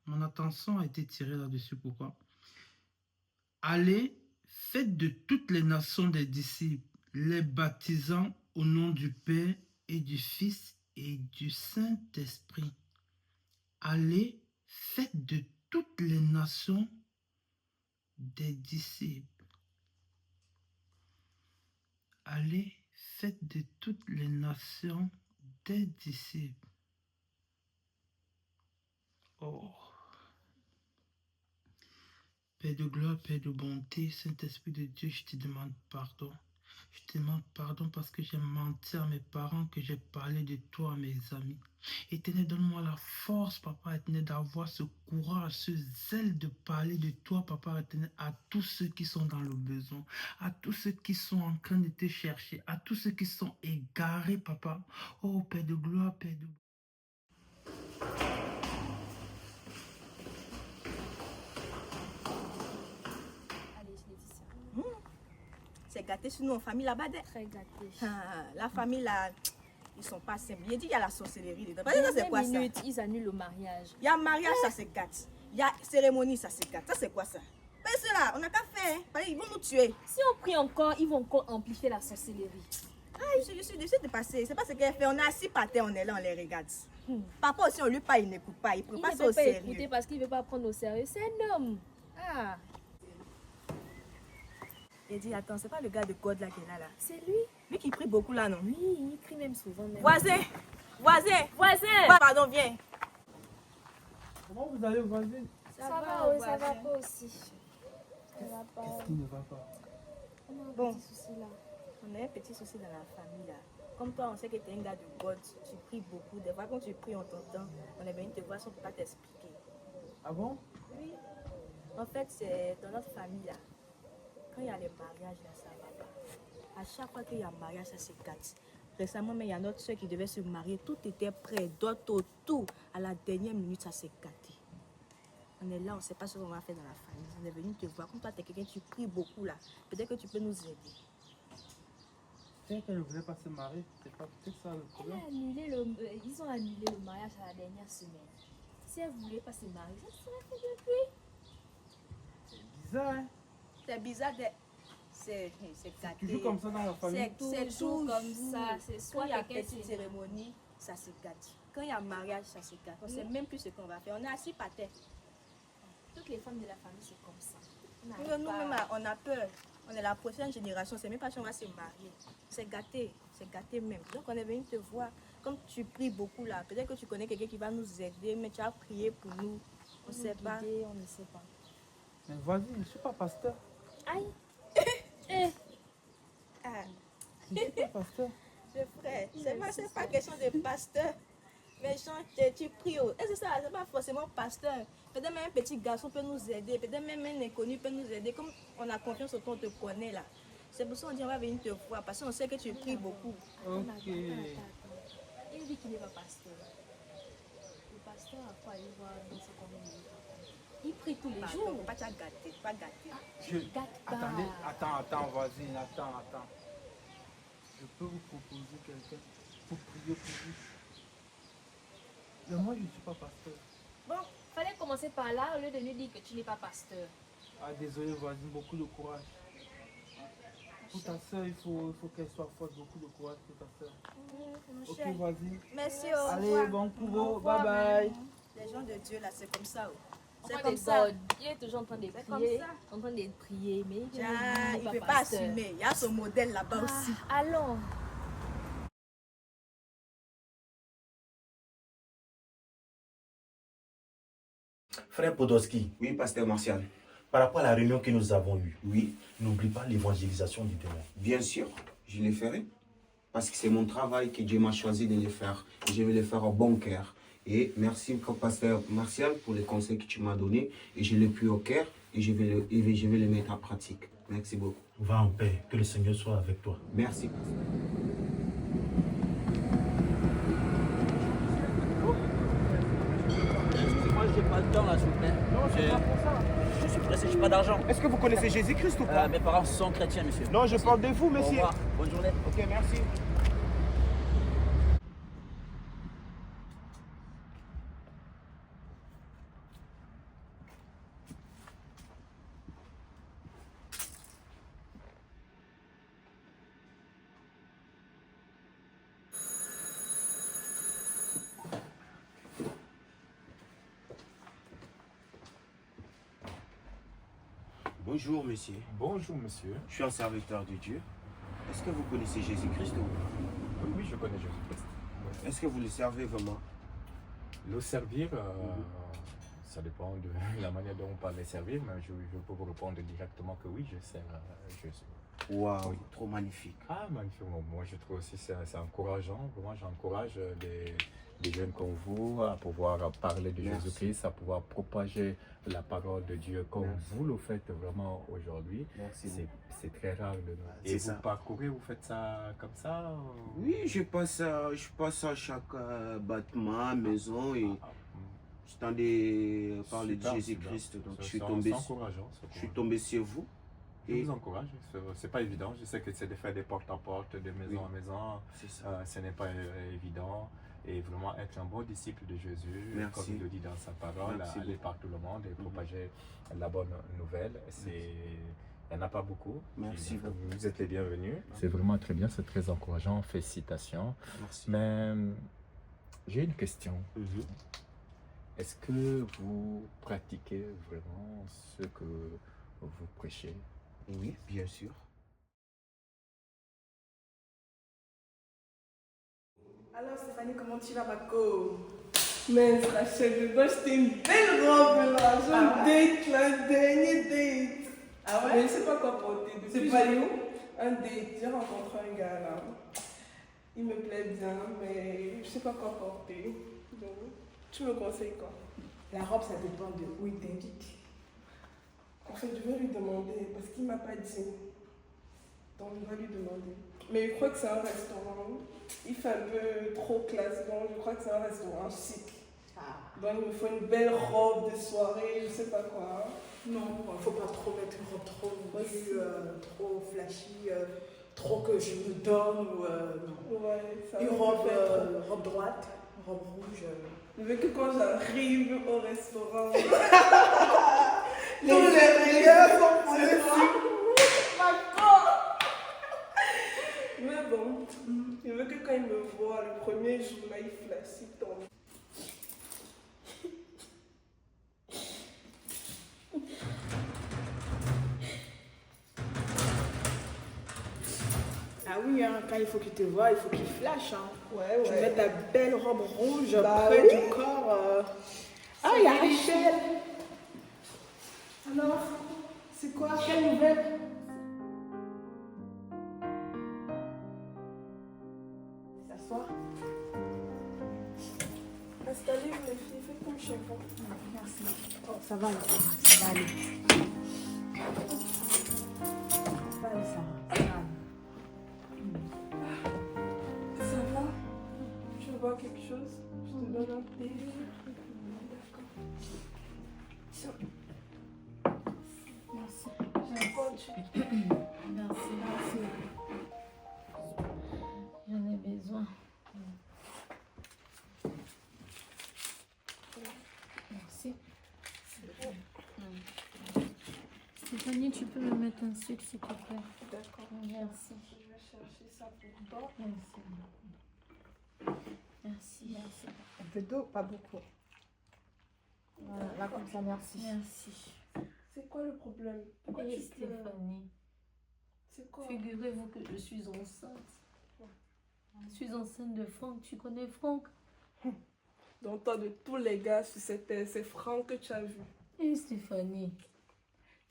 Mon attention a été tirée là-dessus. Pourquoi? Allez, faites de toutes les nations des disciples, les baptisant au nom du Père et du Fils et du Saint-Esprit. Allez, faites de toutes les nations des disciples. Allez, faites de toutes les nations des disciples. Oh. Père de gloire, Père de bonté, Saint-Esprit de Dieu, je te demande pardon. Je te demande pardon parce que j'ai menti à mes parents, que j'ai parlé de toi à mes amis. Éternel, donne-moi la force, Papa éternel, d'avoir ce courage, ce zèle de parler de toi, Papa éternel, à tous ceux qui sont dans le besoin, à tous ceux qui sont en train de te chercher, à tous ceux qui sont égarés, Papa. Oh, Père de gloire, Père de... C'est gâté sur nous en famille là-bas. Très gâté. La famille là, ils sont pas simples. Il dit il y a la sorcellerie dedans. Ça c'est quoi ça? Ils annulent le mariage. Il y a mariage, ça se gâte. Il y a cérémonie, ça se gâte. Ça c'est quoi ça? Mais cela, on n'a qu'à faire. Ils vont nous tuer. Si on prie encore, ils vont encore amplifier la sorcellerie. Je suis déçue de passer. C'est pas ce qu'elle fait. On est assis par terre, on est là, on les regarde. Papa aussi, on lui parle, il n'écoute pas. Il ne prend pas ça au sérieux. Il ne veut pas écouter parce qu'il ne veut pas prendre au sérieux. C'est un homme. Ah. Il dit, attends, c'est pas le gars de God là qui est là. C'est lui. Lui qui prie beaucoup là, non? Oui, il crie même souvent. Même. Voisin! Pardon, viens. Comment vous allez, voisin? Ça va, oui, ça va pas aussi. Ça va pas. Qu'est-ce qui ne va pas? On a un Bon. petit souci là. On a un petit souci dans la famille là. Comme toi, on sait que tu es un gars de God, tu pries beaucoup. Des fois, quand tu pries, on t'entend. On est venu te voir, on ne peut pas t'expliquer. Ah bon? Oui. En fait, c'est dans notre famille là. Quand il y a les mariages là, ça va pas. À chaque fois qu'il y a un mariage, ça se gâte. Récemment, mais il y a notre soeur qui devait se marier. Tout était prêt, d'autres tout. À la dernière minute, ça s'est gâté. On est là, on ne sait pas ce qu'on va faire dans la famille. On est venu te voir. Comme toi, tu es quelqu'un, tu pries beaucoup là. Peut-être que tu peux nous aider. C'est qu'elle ne voulait pas se marier. C'est pas peut-être ça le problème. Ils ont annulé le mariage à la dernière semaine. Si elle ne voulait pas se marier, ça serait fait depuis. C'est bizarre, hein? C'est bizarre, c'est gâté. Toujours comme ça dans la famille. C'est toujours comme ça. C'est soit quand il y a quelqu'un petite qui cérémonie, ça se gâte. Quand il y a mariage, ça se gâte. On ne sait même plus ce qu'on va faire. On est assis par terre. Toutes les femmes de la famille, c'est comme ça. Nous-mêmes, on a peur. On est la prochaine génération. C'est même pas si on va se marier. C'est gâté même. Donc on est venu te voir. Comme tu pries beaucoup là, peut-être que tu connais quelqu'un qui va nous aider, mais tu as prié pour nous. On ne sait pas. On ne sait pas. Mais vas-y, je ne suis pas pasteur. Aïe. Je ne suis pas pasteur. C'est vrai. C'est pas question de pasteur. Mais tu pries. Et c'est ça, c'est pas forcément pasteur. Peut-être même un petit garçon peut nous aider. Peut-être même un inconnu peut nous aider. Comme on a confiance au toi, on te connaît là. C'est pour ça qu'on dit on va venir te voir. Parce qu'on sait que tu pries beaucoup. Ok. Il dit qu'il n'est pas pasteur. Le pasteur, à quoi il voit dans ce qu'on il prie tous les jours. Pas gâter, pas gâter. Attendez, attends, voisine, attends. Je peux vous proposer quelqu'un pour prier pour vous. Mais moi, je ne suis pas pasteur. Bon, fallait commencer par là au lieu de nous dire que tu n'es pas pasteur. Ah, désolé, voisine, beaucoup de courage. Pour ta soeur, il faut qu'elle soit forte, beaucoup de courage pour ta soeur. Ok, voisine. Merci, au revoir. Allez, bon courage, bye bye. Les gens de Dieu là, c'est comme ça. C'est comme ça. Il est toujours en train de prier. En train de prier, mais il ne peut pas assumer. Il y a son modèle là-bas aussi. Allons. Frère Podolski. Oui, pasteur Martial. Par rapport à la réunion que nous avons eue, oui, n'oublie pas l'évangélisation du démon. Bien sûr, je le ferai. Parce que c'est mon travail que Dieu m'a choisi de le faire. Et je vais le faire au bon cœur. Et merci, pasteur Martial, pour les conseils que tu m'as donnés. Et je l'ai pris au cœur et je vais le mettre en pratique. Merci beaucoup. Va en paix. Que le Seigneur soit avec toi. Merci, pasteur. Moi, j'ai pas de temps là, s'il vous plaît. Non, c'est pas pour ça. Je suis pressé, j'ai pas d'argent. Est-ce que vous connaissez Jésus-Christ ou pas? Mes parents sont chrétiens, monsieur. Non, je parle de vous, monsieur. Au revoir. Bonne journée. Ok, merci. Bonjour, monsieur. Bonjour, monsieur. Je suis un serviteur de Dieu. Est-ce que vous connaissez Jésus-Christ ou... Oui, je connais Jésus-Christ. Est-ce que vous le servez vraiment? Le servir, ça dépend de la manière dont on parle de servir, mais je peux vous répondre directement que oui, je sers Jésus. Waouh, trop magnifique. Ah, magnifique. Moi, je trouve aussi que c'est encourageant. Vraiment, j'encourage des jeunes comme vous à pouvoir parler de Jésus-Christ, à pouvoir propager la parole de Dieu comme vous le faites vraiment aujourd'hui. C'est très rare de nous. Et vous parcourez, vous faites ça comme ça? Oui, je passe à chaque bâtiment, maison et j'entendais parler de Jésus-Christ. Donc je suis tombé sur vous. Je vous encourage, c'est pas évident. Je sais que c'est de faire des porte-à-porte, de maison à maison. Ce n'est pas évident. Et vraiment être un bon disciple de Jésus, comme il le dit dans sa parole, aller par tout le monde et propager la bonne nouvelle. Il n'y en a pas beaucoup. Merci. Vous êtes les bienvenus. C'est vraiment très bien, c'est très encourageant. Félicitations. Merci. Mais j'ai une question. Est-ce que vous pratiquez vraiment ce que vous prêchez? Oui, bien sûr. Alors Stéphanie, comment tu vas, ma co? Mais Rachel, je dois acheter une belle robe là. J'ai un date là, un dernier date. Ah ouais? Mais je sais pas quoi porter. C'est pas où? Un date, j'ai rencontré un gars là. Il me plaît bien, mais je sais pas quoi porter. Donc, tu me conseilles quoi? La robe, ça dépend de où il t'indique. En fait, je vais lui demander parce qu'il m'a pas dit. Donc, je vais lui demander. Mais je crois que c'est un restaurant. Il fait un peu trop classe, donc je crois que c'est un restaurant chic. Donc il me faut une belle robe de soirée, je sais pas quoi. Non, il ne faut pas trop mettre une robe trop trop flashy, trop que je me donne. Non. Ouais, ça une robe droite, robe rouge. Je veux que quand j'arrive au restaurant, tous les meilleurs sont dessus. Mais bon, je veux que quand il me voit le premier jour là, il flashy tombe. Ah oui, hein, quand il faut qu'il te voie, il faut qu'il flash. Hein. Ouais. Tu mets ta belle robe rouge près du corps. Ah, il y a Rachel. Alors, c'est quoi? Quelle nouvelle? t'asseoir. Installez-vous les filles, faites comme chez vous. Merci. Oh, ça va aller, ça va aller. Ça va aller, ça va. Ça va? Tu vois quelque chose? Je te donne un thé. D'accord. Tiens. Merci. Merci. J'en ai besoin. Merci. Stéphanie, tu peux me mettre un sucre s'il te plaît. D'accord. Merci. Je vais chercher ça pour toi. Merci. Un peu d'eau, pas beaucoup. Voilà, là comme ça, merci. Merci. C'est quoi le problème? Pourquoi Et tu pleures? Stéphanie, C'est quoi? figurez-vous que je suis enceinte. Je suis enceinte de Franck. Tu connais Franck? Donc toi, de tous les gars sur cette terre, c'est Franck que tu as vu. Et Stéphanie?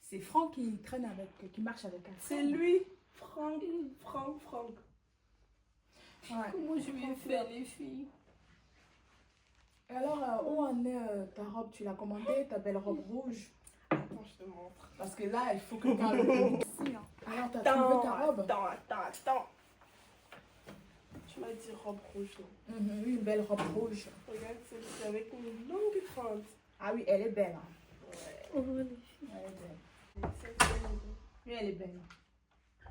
C'est Franck qui traîne avec, qui marche avec elle. C'est lui, Franck. Ouais. Comment je lui ai fait, les filles? Et alors, où en est ta robe? Tu l'as commandée, ta belle robe rouge? Attends, je te montre. Parce que là, il faut que tu le ici. Alors, t'as trouvé ta robe? Attends. Tu m'as dit robe rouge, non? Oui, une belle robe rouge. Regarde celle-ci avec une longue fente. Ah oui, elle est belle. Hein. Oh, les filles. Elle est belle. Celle-ci, Oui, elle est belle.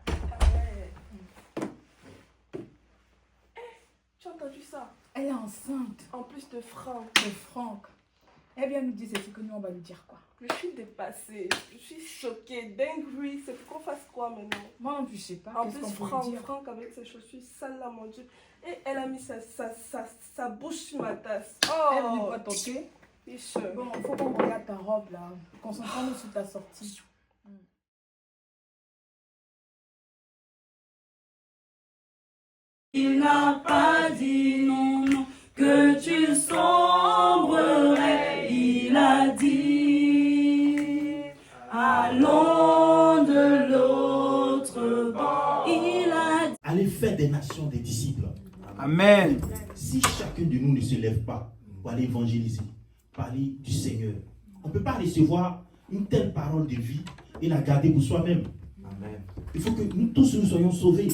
ah ouais. Tu as entendu ça? Elle est enceinte. En plus de Franck. De Franck. Elle vient nous dire c'est ce que nous, on va lui dire quoi. Je suis dépassée. Je suis choquée. Dinguerie. C'est qu'on fasse quoi maintenant? Moi non plus, je sais pas. En Qu'est-ce plus, qu'on peut lui dire? Franck avec ses chaussures sales là, mon Dieu. Et elle a mis sa bouche sur ma tasse. Elle Oh! ne pas toquer. Iche. Bon, il faut qu'on regarde ta robe là. Concentrons-nous sur ta sortie. Il n'a pas dit non, non, que tu sombrerais. Il a dit, allons de l'autre bord. Il a dit. Allez faire des nations des disciples. Amen. Si chacun de nous ne se lève pas pour aller évangéliser, parler du Seigneur, on ne peut pas recevoir une telle parole de vie et la garder pour soi-même. Amen. Il faut que nous tous nous soyons sauvés.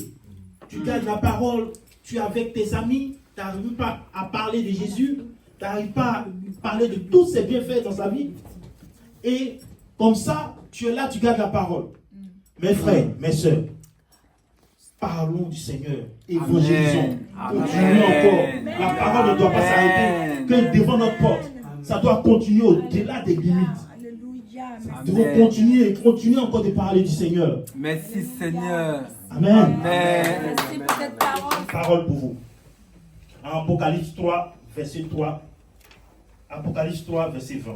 Tu gardes la parole, tu es avec tes amis, tu n'arrives pas à parler de Jésus, tu n'arrives pas à parler de tous ses bienfaits dans sa vie. Et comme ça, tu es là, tu gardes la parole. Mes frères, mes soeurs, parlons du Seigneur, évangélisons, continuons encore. La parole ne doit pas s'arrêter que devant notre porte. Ça doit continuer au-delà des limites. Nous devons continuer encore de parler du Seigneur. Merci Seigneur. Amen. Merci pour cette parole. Parole pour vous. Apocalypse 3, verset 3. Apocalypse 3, verset 20.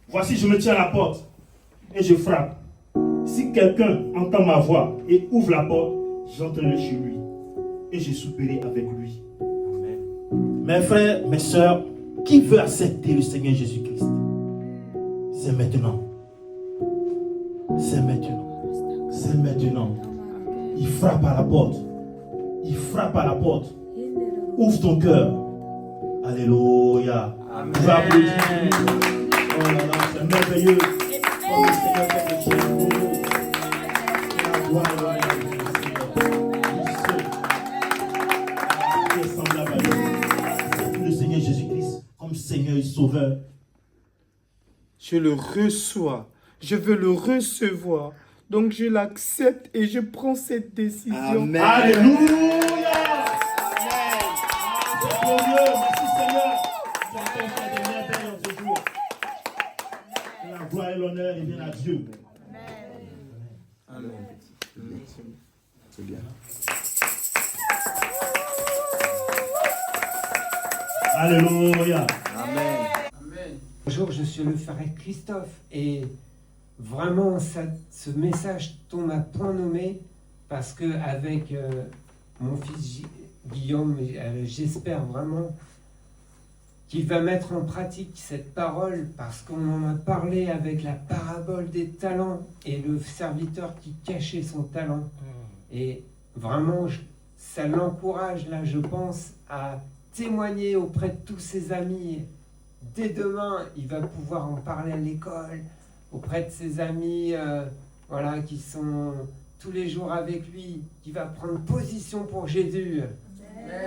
Voici, je me tiens à la porte et je frappe. Si quelqu'un entend ma voix et ouvre la porte, j'entrerai chez lui et je souperai avec lui. Amen. Mes frères, mes soeurs, qui veut accepter le Seigneur Jésus-Christ? C'est maintenant. C'est maintenant. C'est maintenant. Il frappe à la porte. Il frappe à la porte. Ouvre ton cœur. Alléluia. Amen. Tu vas applaudir. Oh là là, c'est merveilleux. Oh, le Seigneur fait des choses pour nous. La gloire et l'honneur du Seigneur. Qui est semblable à lui. C'est le Seigneur Jésus-Christ comme Seigneur et Sauveur. Je le reçois. Je veux le recevoir. Donc je l'accepte et je prends cette décision. Amen. Alléluia. C'est glorieux. Merci Seigneur. Tu as fait des merveilles en ce jour. Que la gloire et l'honneur reviennent à Dieu. Amen. C'est bien. Alléluia. Amen. Bonjour, je suis le frère Christophe et vraiment ce message tombe à point nommé parce que avec mon fils Guillaume, j'espère vraiment qu'il va mettre en pratique cette parole parce qu'on en a parlé avec la parabole des talents et le serviteur qui cachait son talent. Et vraiment, ça l'encourage, là, je pense, à témoigner auprès de tous ses amis. Dès demain, il va pouvoir en parler à l'école, auprès de ses amis voilà, qui sont tous les jours avec lui, qui va prendre position pour Jésus.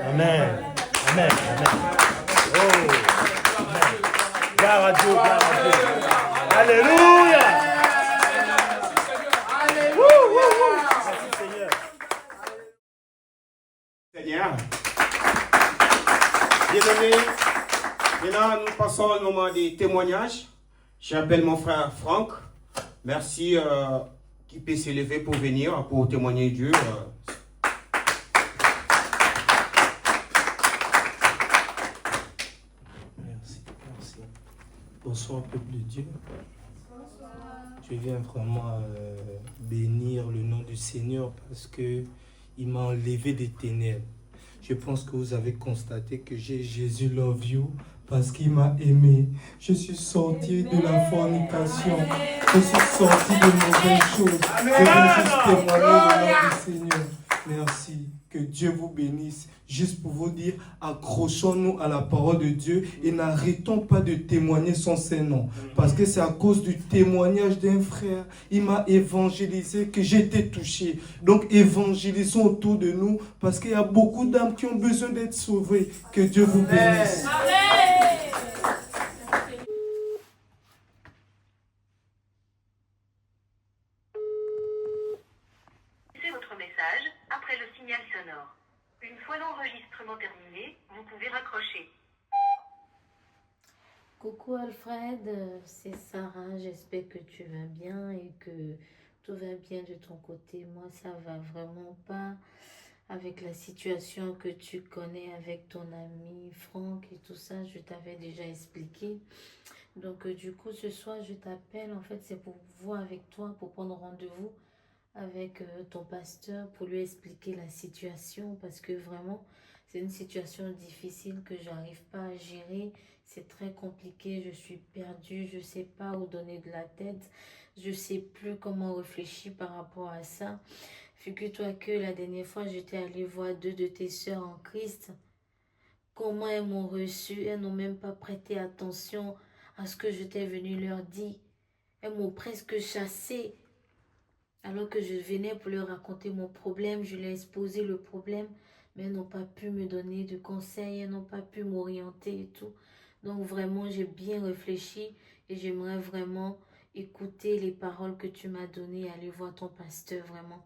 Amen. Amen. Amen. Oh. Gloire à Dieu, gloire à Dieu. Alléluia. Merci Seigneur. Seigneur. Bien-aimés, maintenant nous passons au moment des témoignages. J'appelle mon frère Franck. Merci qui peut s'élever pour venir, pour témoigner Dieu. Merci. Bonsoir peuple de Dieu. Je viens vraiment bénir le nom du Seigneur parce que il m'a enlevé des ténèbres. Je pense que vous avez constaté que j'ai Jésus love you parce qu'il m'a aimé. Je suis sorti de la fornication. Je suis sorti de mauvaises choses. Je veux juste témoigner le nom du Seigneur. Merci. Que Dieu vous bénisse. Juste pour vous dire, accrochons-nous à la parole de Dieu et n'arrêtons pas de témoigner son Saint-Nom. Parce que c'est à cause du témoignage d'un frère, il m'a évangélisé, que j'ai été touché. Donc évangélisons autour de nous parce qu'il y a beaucoup d'âmes qui ont besoin d'être sauvées. Que Dieu vous bénisse. Laissez votre message après le signal sonore. Une fois l'enregistrement terminé, vous pouvez raccrocher. Coucou Alfred, c'est Sarah, j'espère que tu vas bien et que tout va bien de ton côté. Moi, ça va vraiment pas avec la situation que tu connais avec ton ami Franck et tout ça, je t'avais déjà expliqué. Donc du coup, ce soir, je t'appelle, en fait, c'est pour voir avec toi, pour prendre rendez-vous avec ton pasteur pour lui expliquer la situation parce que vraiment c'est une situation difficile que j'arrive pas à gérer, c'est très compliqué, je suis perdue, je sais pas où donner de la tête, je sais plus comment réfléchir par rapport à ça. Figure-toi que la dernière fois j'étais allée voir 2 de tes sœurs en Christ, comment elles m'ont reçu, elles n'ont même pas prêté attention à ce que je t'ai venu leur dire, elles m'ont presque chassée. Alors que je venais pour leur raconter mon problème, je leur ai exposé le problème, mais elles n'ont pas pu me donner de conseils, elles n'ont pas pu m'orienter et tout. Donc vraiment, j'ai bien réfléchi et j'aimerais vraiment écouter les paroles que tu m'as données, aller voir ton pasteur, vraiment.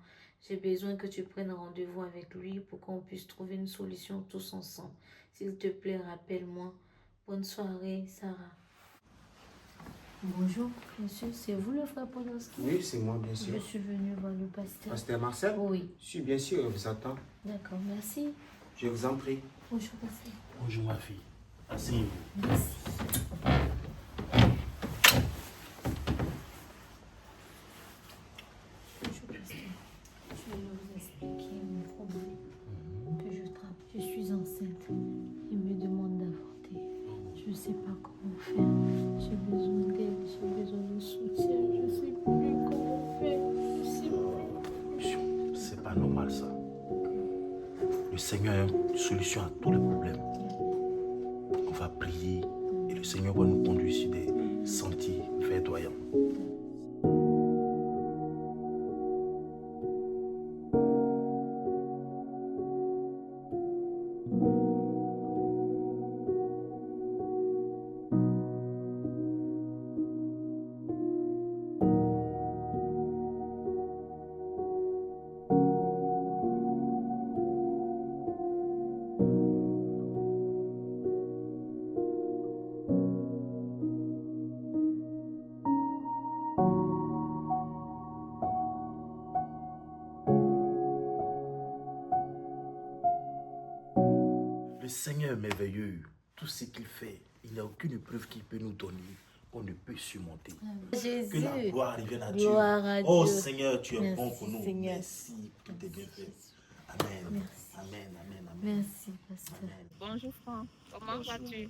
J'ai besoin que tu prennes rendez-vous avec lui pour qu'on puisse trouver une solution tous ensemble. S'il te plaît, rappelle-moi. Bonne soirée, Sarah. Bonjour, monsieur, c'est vous le frère Podolski? Oui, c'est moi, bien sûr. Je suis venue voir le pasteur. Pasteur Marcel? Oui. Je suis bien sûr, je vous attends. D'accord, merci. Je vous en prie. Bonjour, pasteur. Bonjour ma fille. Asseyez-vous. Merci. Bonjour, pasteur. Je vais vous expliquer mon problème. Que je suis enceinte. Il me demande d'avorter. Je ne sais pas comment faire. J'ai besoin d'aide, j'ai besoin de soutien. Je ne sais plus comment faire. Je sais plus. C'est pas normal ça. Le Seigneur a une solution à tous les problèmes. On va prier et le Seigneur va nous conduire sur des sentiers verdoyants. Le Seigneur est merveilleux. Tout ce qu'il fait, il n'y a aucune épreuve qu'il peut nous donner qu'on ne peut surmonter. Jésus. Que la gloire revienne à Dieu. Gloire à Oh Dieu. Seigneur, tu es Merci, bon pour nous. Seigneur. Merci pour tes bienfaits. Amen. Merci. Amen. Amen. Amen. Merci, pasteur. Bonjour Franck, comment vas-tu?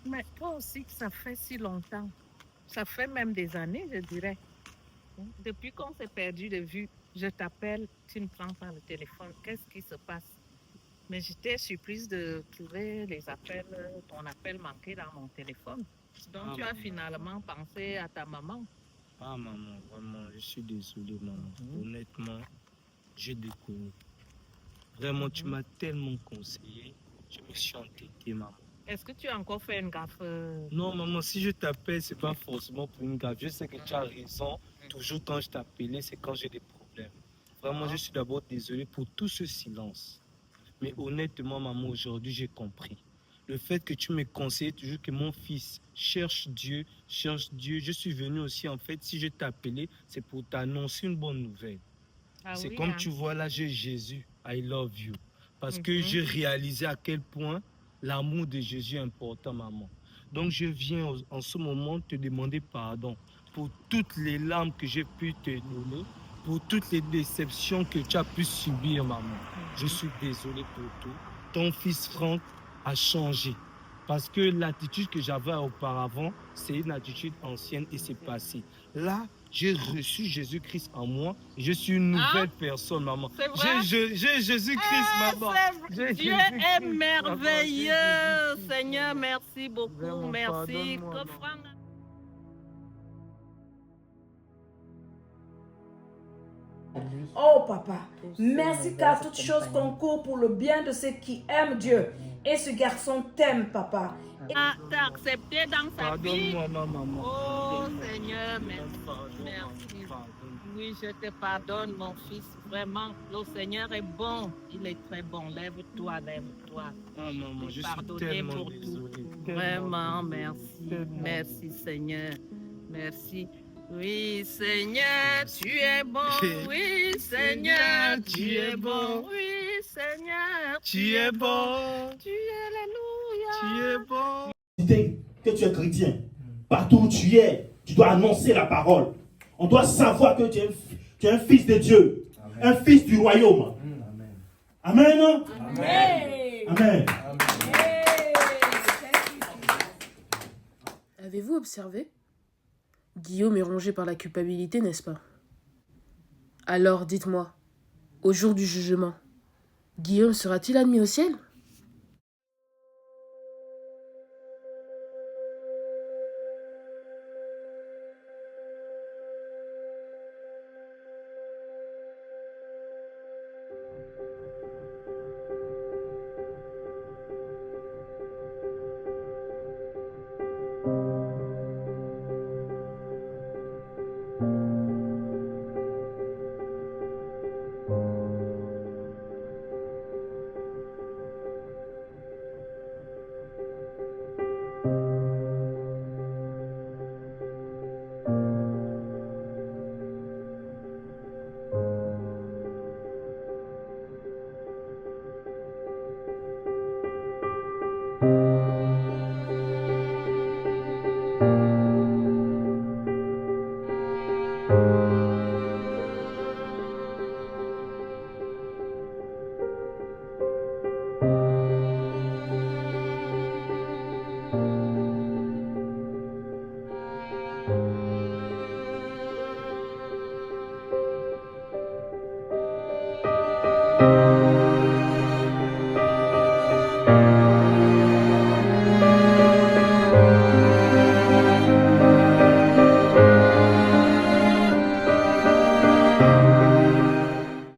Mais toi aussi, ça fait si longtemps. Ça fait même des années, je dirais. Depuis qu'on s'est perdu de vue. Je t'appelle, tu ne prends pas le téléphone. Qu'est-ce qui se passe? Mais j'étais surprise de trouver ton appel manqué dans mon téléphone. Donc tu as finalement pensé à ta maman. Ah maman, vraiment, je suis désolé maman. Honnêtement, j'ai déconné. Vraiment, tu m'as tellement conseillé. Je me suis entêté maman. Est-ce que tu as encore fait une gaffe? Non maman, si je t'appelle, c'est pas forcément pour une gaffe. Je sais que tu as raison. Toujours quand je t'appelais, c'est quand j'ai des problèmes. Vraiment, je suis d'abord désolé pour tout ce silence. Mais honnêtement maman, aujourd'hui j'ai compris. Le fait que tu me conseilles toujours que mon fils cherche Dieu. Je suis venu aussi, en fait, si je t'ai appelé, c'est pour t'annoncer une bonne nouvelle. C'est oui, comme hein. tu vois là, j'ai Jésus, I love you. Parce que j'ai réalisé à quel point l'amour de Jésus est important, maman. Donc je viens en ce moment te demander pardon pour toutes les larmes que j'ai pu te donner, pour toutes les déceptions que tu as pu subir, maman. Je suis désolé pour tout. Ton fils Franck a changé. Parce que l'attitude que j'avais auparavant, c'est une attitude ancienne et c'est passé. Là, j'ai reçu Jésus-Christ en moi. Je suis une nouvelle personne, maman. C'est vrai? J'ai Jésus-Christ, maman. Dieu est merveilleux. Seigneur, merci beaucoup. Vraiment, Merci. pardonne-moi, Que Franck... Oh papa, merci car toutes choses concourent pour le bien de ceux qui aiment Dieu. Et ce garçon t'aime, papa. T'as accepté dans sa vie. Pardonne-moi, maman. Oh Seigneur, merci. Oui, je te pardonne, mon fils. Vraiment, le Seigneur est bon. Il est très bon. Lève-toi, lève-toi. Ah, maman, je suis Pardonné tellement pour désolé. tout. Vraiment, merci. Merci, Seigneur. Merci. Oui, Seigneur, tu es bon. Oui, Seigneur, tu es bon. Oui, Seigneur, Tu es bon. Tu es alléluia. Tu es bon. Dès que tu es chrétien, partout où tu es, tu dois annoncer la parole. On doit savoir que tu es un fils de Dieu, un fils du royaume. Amen. Amen. Amen. Avez-vous observé? Guillaume est rongé par la culpabilité, n'est-ce pas? Alors, dites-moi, au jour du jugement, Guillaume sera-t-il admis au ciel?